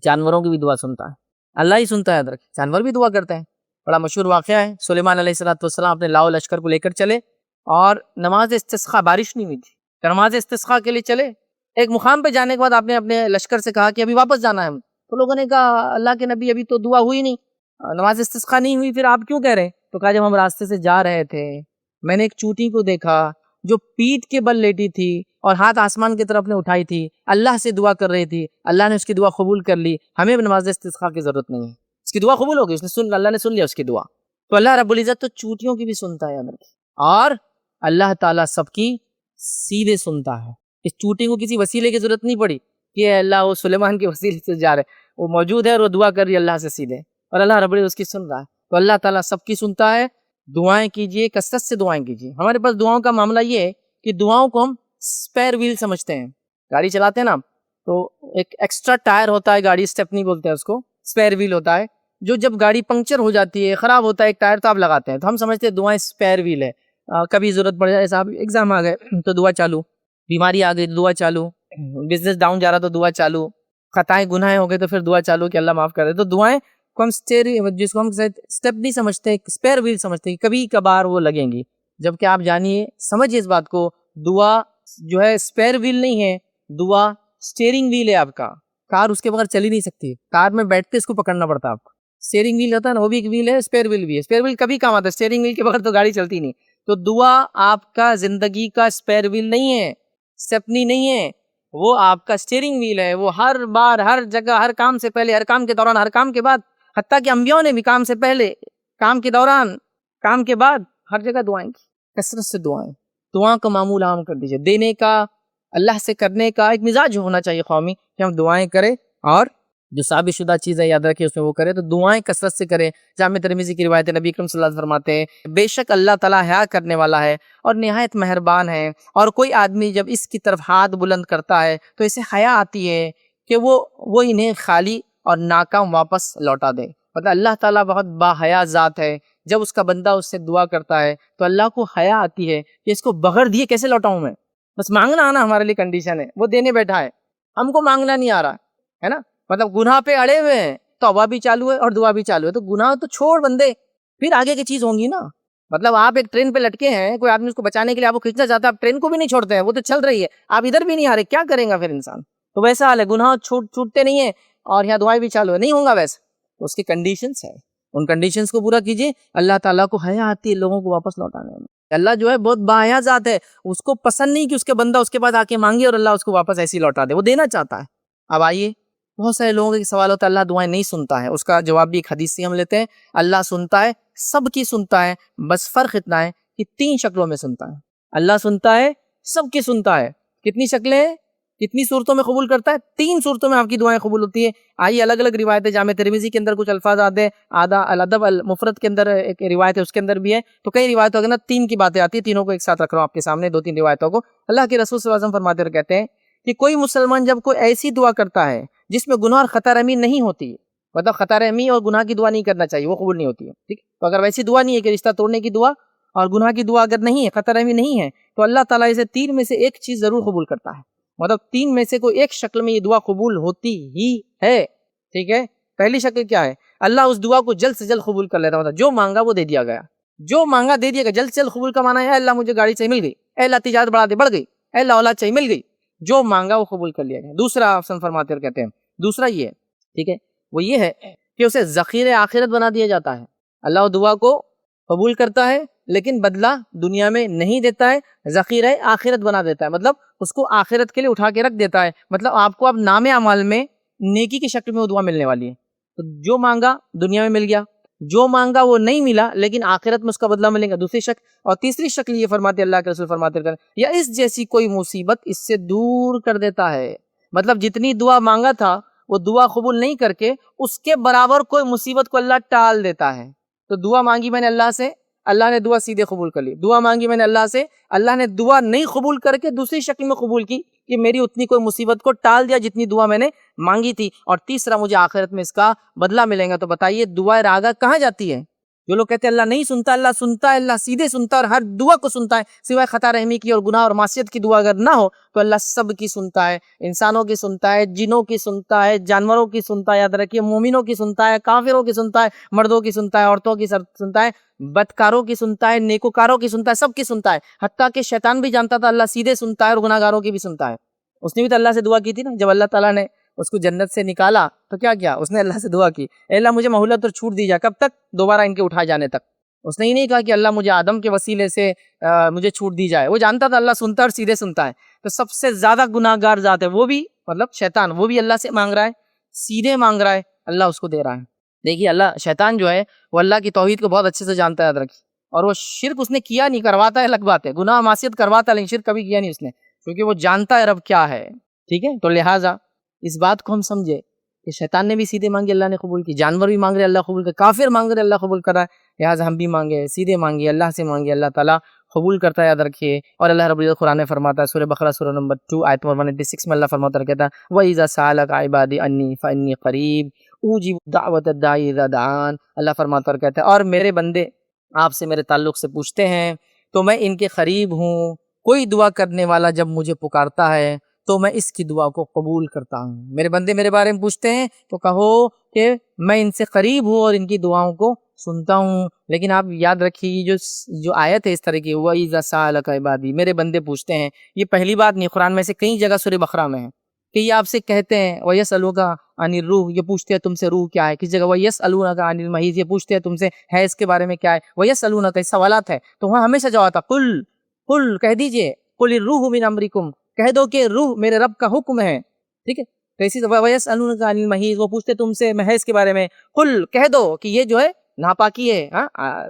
جانوروں کی بھی دعا سنتا ہے، اللہ ہی سنتا ہے، جانور بھی دعا کرتے ہیں۔ بڑا مشہور واقعہ ہے، سلیمان علیہ السلام اپنے لاؤ لشکر کو لے کر چلے اور نماز استسقاء، بارش نہیں ہوئی تھی، نماز استسقاء کے لیے چلے، ایک مقام پہ جانے کے بعد آپ نے اپنے لشکر سے کہا کہ ابھی واپس جانا ہے ہم، تو لوگوں نے کہا اللہ کے نبی ابھی تو دعا ہوئی نہیں، نماز استسقاء نہیں ہوئی، پھر آپ کیوں کہہ رہے ہیں؟ تو کہا جب ہم راستے سے جا رہے تھے میں نے ایک چونٹی کو دیکھا جو پیٹھ کے بل لیٹی تھی اور ہاتھ آسمان کی طرف نے اٹھائی تھی، اللہ سے دعا کر رہی تھی، اللہ نے اس کی دعا قبول کر لی، ہمیں بھی نماز استسقاء کی ضرورت نہیں ہے، اس کی دعا قبول ہو گئی، اللہ نے سن لیا اس کی دعا۔ تو اللہ رب العزت تو چونٹیوں کی بھی سنتا ہے اور اللہ تعالیٰ سب کی سیدھے سنتا ہے، اس چونٹی کو کسی وسیلے کی ضرورت نہیں پڑی کہ اللہ وہ سلیمان کے وسیلے سے جا رہے، وہ موجود ہے اور وہ دعا کر رہی ہے اللہ سے سیدھے، اور اللہ رب العزت اس کی سن رہا ہے۔ تو اللہ تعالیٰ سب کی سنتا ہے، دعائیں کیجئے، کثرت سے دعائیں کیجئے۔ ہمارے پاس دعاؤں کا معاملہ یہ ہے کہ دعاؤں کو ہم اسپیئر ویل سمجھتے ہیں، گاڑی چلاتے ہیں نا تو ایک ایکسٹرا ٹائر ہوتا ہے، گاڑی اسٹیپنی بولتے ہیں اس کو، اسپیئر ویل ہوتا ہے، جو جب گاڑی پنکچر ہو جاتی ہے، خراب ہوتا ہے ایک ٹائر تو آپ لگاتے ہیں، تو ہم سمجھتے ہیں دعائیں اسپیئر ویل ہے، کبھی ضرورت پڑ جائے، صاحب ایگزام آ گئے تو دعا چالو، بیماری آ گئی تو دعا چالو، بزنس ڈاؤن جا رہا تو دعا چالو، خطائیں گناہیں ہو گئے تو پھر دعا چالو کہ اللہ معاف کر دے۔ تو دعائیں کو ہم جس کو ہم اسٹیپ نہیں سمجھتے، اسپیئر ویل سمجھتے ہیں، کبھی کبھار وہ لگیں گی، جبکہ آپ جانیے سمجھیے اس بات کو، دعا جو ہے اسپیئر ویل نہیں ہے، دعا اسٹیئرنگ ویل ہے آپ کا، کار اس کے بغیر چل ہی نہیں سکتی، کار میں بیٹھتے اس کو پکڑنا پڑتا ہے آپ کو، اسٹیئرنگ ویل ہوتا ہے نا وہ بھی ایک ویل ہے، اسپیئر ویل بھی ہے، اسپیئر ویل کبھی کام آتا ہے، اسٹیئرنگ ویل کے بغیر تو گاڑی چلتی نہیں۔ تو دعا آپ کا زندگی کا اسپیئر ویل نہیں ہے، اسٹیپنی نہیں ہے، وہ آپ کا اسٹیئرنگ ویل ہے، وہ ہر بار ہر جگہ ہر کام سے پہلے، ہر کام کے دوران، ہر کام کے بعد، حتیٰ کہ انبیاء نے بھی کام سے پہلے، کام کے دوران، کام کے بعد ہر جگہ دعائیں کی، کثرت سے دعا کا معمول عام کر دیجئے، دینے کا، اللہ سے کرنے کا ایک مزاج ہونا چاہیے قومی کہ ہم دعائیں کریں، اور جو ثابت شدہ چیز ہے یاد رکھیں اس میں وہ کرے، تو دعائیں کثرت سے کریں۔ جامع ترمذی کی روایت ہے، نبی اکرم صلی اللہ علیہ وسلم فرماتے ہیں بے شک اللہ تعالیٰ حیا کرنے والا ہے اور نہایت مہربان ہے، اور کوئی آدمی جب اس کی طرف ہاتھ بلند کرتا ہے تو اسے حیا آتی ہے کہ وہ انہیں خالی اور ناکام واپس لوٹا دے۔ مطلب اللہ تعالیٰ بہت باحیا ذات ہے، جب اس کا بندہ اس سے دعا کرتا ہے تو اللہ کو حیا آتی ہے کہ اس کو بغیر دیے کیسے لوٹاؤں میں، بس مانگنا آنا ہمارے لیے کنڈیشن ہے، وہ دینے بیٹھا ہے، ہم کو مانگنا نہیں آ رہا ہے نا، مطلب گناہ پہ اڑے ہوئے ہیں، توبہ بھی چالو ہے اور دعا بھی چالو ہے، تو گناہ تو چھوڑ بندے، پھر آگے کی چیز ہوں گی نا۔ مطلب آپ ایک ٹرین پہ لٹکے ہیں، کوئی آدمی اس کو بچانے کے لیے آپ کو کھینچنا چاہتا ہے، آپ ٹرین کو بھی نہیں چھوڑتے ہیں، وہ تو چل رہی ہے، آپ ادھر بھی نہیں آ رہے، کیا کریں گا پھر انسان؟ تو ویسا حال ہے، گناہ چھوٹتے نہیں ہیں اور یہاں دعائیں بھی چالو ہے، نہیں ہوں گا ویسا، تو اس کی کنڈیشنز ہے، ان کنڈیشنز کو پورا کیجئے، اللہ تعالیٰ کو حیا آتی ہے لوگوں کو واپس لوٹانے میں۔ اللہ جو ہے بہت باحیا ذات ہے، اس کو پسند نہیں کہ اس کے بندہ اس کے پاس آ کے مانگے اور اللہ اس کو واپس ایسے ہی لوٹا دے، وہ دینا چاہتا ہے۔ اب آئیے، بہت سارے لوگوں کے سوال ہوتا ہے اللہ دعائیں نہیں سنتا ہے، اس کا جواب بھی ایک حدیث سے ہم لیتے ہیں، اللہ سنتا ہے، سب کی سنتا ہے، بس فرق اتنا ہے کہ 3 شکلوں میں سنتا ہے۔ اللہ سنتا ہے، سب کی سنتا ہے، کتنی شکلیں ہیں، کتنی صورتوں میں قبول کرتا ہے؟ 3 صورتوں میں آپ کی دعائیں قبول ہوتی ہیں۔ آئیے الگ الگ روایتیں، جامع ترمذی کے اندر کچھ الفاظ آتے ہیں، آدھا الادب المفرد کے اندر ایک روایت ہے اس کے اندر بھی ہے، تو کئی روایتوں کے اندر 3 کی باتیں آتی ہیں، تینوں کو ایک ساتھ رکھ رہا ہوں آپ کے سامنے، 2-3 روایتوں کو۔ اللہ کے رسول صلی اللہ علیہ وسلم فرماتے اور کہتے ہیں کہ کوئی مسلمان جب کوئی ایسی دعا کرتا ہے جس میں گناہ اور خطا رحمی نہیں ہوتی، مطلب خطا رحمی اور گناہ کی دعا نہیں کرنا چاہیے، وہ قبول نہیں ہوتی ہے، ٹھیک، تو اگر ویسی دعا نہیں ہے کہ رشتہ توڑنے کی دعا اور گناہ کی دعا اگر نہیں ہے، خطا رحمی نہیں ہے، تو اللہ تعالیٰ اسے 3 میں سے ایک چیز ضرور قبول کرتا ہے، مطلب 3 میں سے کوئی ایک شکل میں یہ دعا قبول ہوتی ہی ہے، ٹھیک ہے۔ پہلی شکل کیا ہے؟ اللہ اس دعا کو جلد سے جلد قبول کر لیتا ہے، مطلب جو مانگا وہ دے دیا گیا، جو مانگا دے دیا گیا، جلد سے جلد قبول کا معنی ہے اے اللہ مجھے گاڑی چاہیے مل گئی، اے اللہ تجارت بڑھا دے بڑھ گئی، اے اللہ اولاد چاہیے مل گئی، جو مانگا وہ قبول کر لیا گیا۔ دوسرا آپشن فرماتے اور کہتے ہیں، دوسرا یہ ہے، ٹھیک ہے، وہ یہ ہے کہ اسے ذخیرہ آخرت بنا دیا جاتا ہے، اللہ دعا کو قبول کرتا ہے لیکن بدلہ دنیا میں نہیں دیتا ہے، ذخیرہ آخرت بنا دیتا ہے، مطلب اس کو آخرت کے لیے اٹھا کے رکھ دیتا ہے، مطلب آپ کو اب نام اعمال میں نیکی کی شکل میں وہ دعا ملنے والی ہے، تو جو مانگا دنیا میں مل گیا، جو مانگا وہ نہیں ملا لیکن آخرت میں اس کا بدلہ ملے گا، دوسری شکل۔ اور تیسری شکل یہ فرماتے اللہ کے رسول فرماتے ہیں یا اس جیسی کوئی مصیبت اس سے دور کر دیتا ہے، مطلب جتنی دعا مانگا تھا وہ دعا قبول نہیں کر کے اس کے برابر کوئی مصیبت کو اللہ ٹال دیتا ہے۔ تو دعا مانگی میں نے اللہ سے، اللہ نے دعا سیدھے قبول کر لی، دعا مانگی میں نے اللہ سے، اللہ نے دعا نہیں قبول کر کے دوسری شکل میں قبول کی کہ میری اتنی کوئی مصیبت کو ٹال دیا جتنی دعا میں نے مانگی تھی، اور تیسرا مجھے آخرت میں اس کا بدلہ ملے گا۔ تو بتائیے دعا راگا کہاں جاتی ہے؟ جو لوگ کہتے ہیں اللہ نہیں سنتا، اللہ سنتا ہے، اللہ سیدھے سنتا ہے اور ہر دعا کو سنتا ہے، سوائے خطا رحمی کی اور گناہ اور معصیت کی دعا اگر نہ ہو تو اللہ سب کی سنتا ہے، انسانوں کی سنتا ہے، جنوں کی سنتا ہے، جانوروں کی سنتا ہے، یاد رکھیے مومنوں کی سنتا ہے، کافروں کی سنتا ہے، مردوں کی سنتا ہے، عورتوں کی سنتا ہے، بدکاروں کی سنتا ہے، نیکوکاروں کی سنتا ہے، سب کی سنتا ہے۔ حتیٰ کہ شیطان بھی جانتا تھا اللہ سیدھے سنتا ہے اور گناہ گاروں کی بھی سنتا ہے۔ اس نے بھی تو اللہ سے دعا کی تھی نا، جب اللہ تعالیٰ نے اس کو جنت سے نکالا تو کیا کیا؟ اس نے اللہ سے دعا کی، اے اللہ مجھے مہلت اور چھوٹ دی جائے، کب تک؟ دوبارہ ان کے اٹھائے جانے تک۔ اس نے ہی نہیں کہا کہ اللہ مجھے آدم کے وسیلے سے مجھے چھوٹ دی جائے، وہ جانتا تھا اللہ سنتا ہے اور سیدھے سنتا ہے۔ تو سب سے زیادہ گناہ گار ذات ہے وہ بھی، مطلب شیطان، وہ بھی اللہ سے مانگ رہا ہے، سیدھے مانگ رہا ہے، اللہ اس کو دے رہا ہے۔ دیکھیے اللہ شیطان جو ہے وہ اللہ کی توحید کو بہت اچھے سے جانتا ہے، یاد رکھیے، اور وہ شرک اس نے کیا نہیں، کرواتا ہے الگ بات ہے، گناہ معصیت کرواتا ہے لیکن شرک کبھی کیا نہیں اس نے، کیونکہ وہ جانتا ہے رب کیا ہے، ٹھیک ہے۔ تو لہٰذا اس بات کو ہم سمجھے کہ شیطان نے بھی سیدھے مانگے، اللہ نے قبول کی، جانور بھی مانگ رہے اللہ قبول کر، کافر مانگ رہے اللہ قبول کر رہا ہے، لہٰذا ہم بھی مانگے، سیدھے مانگے، اللہ سے مانگے، اللہ تعالیٰ قبول کرتا ہے، یاد رکھیے۔ اور اللہ رب العزت قرآن میں فرماتا ہے، سورہ بقرہ سورہ نمبر 2 آیت نمبر 186 میں اللہ فرماتا ہے، کہتا ہے وَإِذَا سَأَلَكَ عِبَادِي عَنِّي فَإِنِّي قَرِيبٌ أُجِيبُ دَعْوَةَ الدَّاعِ إِذَا دَعَانِ۔ اللہ فرماتا ہے اور کہتا ہے اور میرے بندے آپ سے میرے تعلق سے پوچھتے ہیں تو میں ان کے قریب ہوں، کوئی دعا کرنے والا جب مجھے پکارتا ہے تو میں اس کی دعا کو قبول کرتا ہوں۔ میرے بندے میرے بارے میں پوچھتے ہیں تو کہو کہ میں ان سے قریب ہوں اور ان کی دعاؤں کو سنتا ہوں۔ لیکن آپ یاد رکھیے جو آیت ہے اس طرح کی، وَإِذَا سَأَلَكَ عِبَادِي، میرے بندے پوچھتے ہیں، یہ پہلی بات نہیں، قرآن میں سے کئی جگہ سورہ بقرہ میں ہے کہ یہ آپ سے کہتے ہیں وَيَسْأَلُونَكَ عَنِ الرُّوحِ، یہ پوچھتے ہیں تم سے روح کیا ہے، کس جگہ وَيَسْأَلُونَكَ عَنِ الْمَحِيضِ، یہ پوچھتے ہیں تم سے حیض کے بارے میں کیا ہے، وَيَسْأَلُونَكَ، یہ سوالات ہے تو وہاں ہمیشہ جواب آتا قل کہہ دیجئے، قُلِ الرُّوحُ مِنْ أَمْرِكُمْ، کہہ دو کہ روح میرے رب کا حکم ہے، ٹھیک ہے۔ تو اسی طرح وَيَسْأَلُونَكَ عَنِ الْمَحِيضِ، وہ پوچھتے تم سے محیض کے بارے میں، قل کہہ دو کہ یہ جو ہے ناپاکی ہے،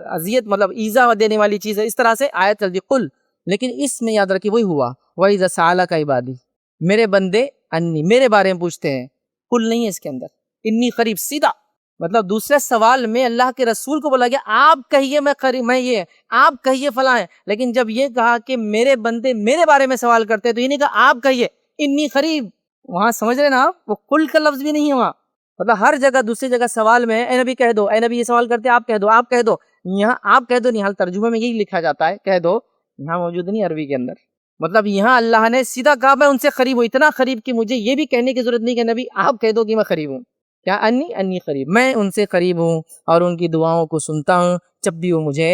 اذیت مطلب ایذا دینے والی چیز ہے، اس طرح سے آیت چل دی قل، لیکن اس میں یاد رکھیے وہی ہوا وَإِذَا سَأَلَكَ عِبَادِي، میرے بندے انی میرے بارے میں پوچھتے ہیں، قل نہیں ہے اس کے اندر، انی قریب، سیدھا مطلب دوسرے سوال میں اللہ کے رسول کو بولا گیا آپ کہیے میں قریب، میں یہ، آپ کہیے فلاں ہے، لیکن جب یہ کہا کہ میرے بندے میرے بارے میں سوال کرتے ہیں تو یہ نہیں کہا آپ کہیے انی قریب، وہاں سمجھ رہے نا آپ، وہ قل کا لفظ بھی نہیں ہے وہاں، مطلب ہر جگہ دوسری جگہ سوال میں اے نبی کہہ دو، اے نبی یہ سوال کرتے آپ کہہ دو، آپ کہہ دو، یہاں آپ کہہ دو نہیں، حال ترجمے میں یہی لکھا جاتا ہے کہہ دو، یہاں موجود نہیں عربی کے اندر، مطلب یہاں اللہ نے سیدھا کہا میں ان سے قریب ہوں، اتنا قریب کہ مجھے یہ بھی کہنے کی ضرورت نہیں کہ نبی آپ کہہ دو کہ میں قریب ہوں، کیا انی قریب، میں ان سے قریب ہوں اور ان کی دعاؤں کو سنتا ہوں جب بھی وہ مجھے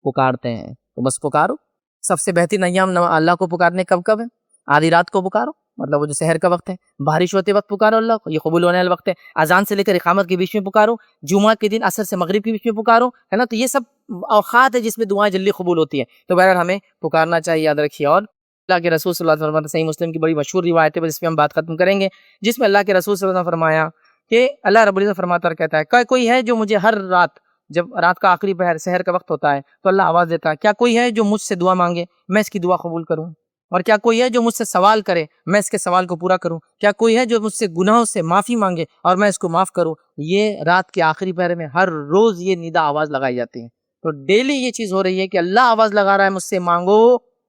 پکارتے ہیں، تو بس پکارو۔ سب سے بہترین ایام اللہ کو پکارنے کب ہے؟ آدھی رات کو پکارو، مطلب وہ جو سحر کا وقت ہے، بارش ہوتے وقت پکارو اللہ کو، یہ قبول ہونے والا وقت ہے، اذان سے لے کر اقامت کے بیچ میں پکارو، جمعہ کے دن عصر سے مغرب کے بیچ میں پکارو، ہے نا، تو یہ سب اوقات ہے جس میں دعائیں جلدی قبول ہوتی ہیں، تو بہرحال ہمیں پکارنا چاہیے، یاد رکھیے۔ اور اللہ کے رسول صلی اللہ علیہ وسلم، صحیح مسلم کی بڑی مشہور روایت ہے، جس پہ ہم بات ختم کریں گے، جس میں اللہ کے رسول صلی اللہ علیہ وسلم فرمایا کہ اللہ رب العزت فرماتا اور کہتا ہے کوئی ہے جو مجھے ہر رات، جب رات کا آخری پہر سحر کا وقت ہوتا ہے تو اللہ آواز دیتا ہے، کیا کوئی ہے جو مجھ سے دعا مانگے میں اس کی دعا قبول کروں، اور کیا کوئی ہے جو مجھ سے سوال کرے میں اس کے سوال کو پورا کروں، کیا کوئی ہے جو مجھ سے گناہوں سے معافی مانگے اور میں اس کو معاف کروں۔ یہ رات کے آخری پہر میں ہر روز یہ ندا آواز لگائی جاتی ہے، تو ڈیلی یہ چیز ہو رہی ہے کہ اللہ آواز لگا رہا ہے مجھ سے مانگو،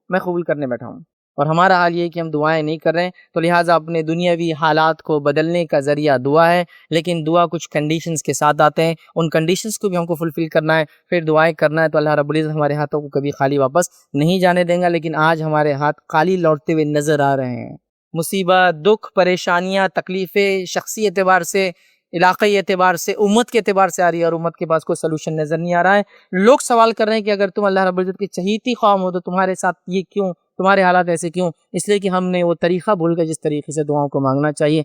میں قبول کرنے بیٹھا ہوں، اور ہمارا حال یہ ہے کہ ہم دعائیں نہیں کر رہے ہیں، تو لہٰذا اپنے دنیاوی حالات کو بدلنے کا ذریعہ دعا ہے، لیکن دعا کچھ کنڈیشنز کے ساتھ آتے ہیں، ان کنڈیشنز کو بھی ہم کو فلفل کرنا ہے، پھر دعائیں کرنا ہے، تو اللہ رب العزت ہمارے ہاتھوں کو کبھی خالی واپس نہیں جانے دیں گا، لیکن آج ہمارے ہاتھ خالی لوٹتے ہوئے نظر آ رہے ہیں، مصیبت، دکھ، پریشانیاں، تکلیفیں شخصی اعتبار سے، علاقائی اعتبار سے، امت کے اعتبار سے آ رہی ہے، اور امت کے پاس کوئی سلوشن نظر نہیں آ رہا ہے۔ لوگ سوال کر رہے ہیں کہ اگر تم اللہ رب العزت کی چہیتی قوم ہو تو تمہارے ساتھ یہ کیوں، تمہارے حالات ایسے کیوں؟ اس لیے کہ ہم نے وہ طریقہ بھول گئے جس طریقے سے دعاؤں کو مانگنا چاہیے۔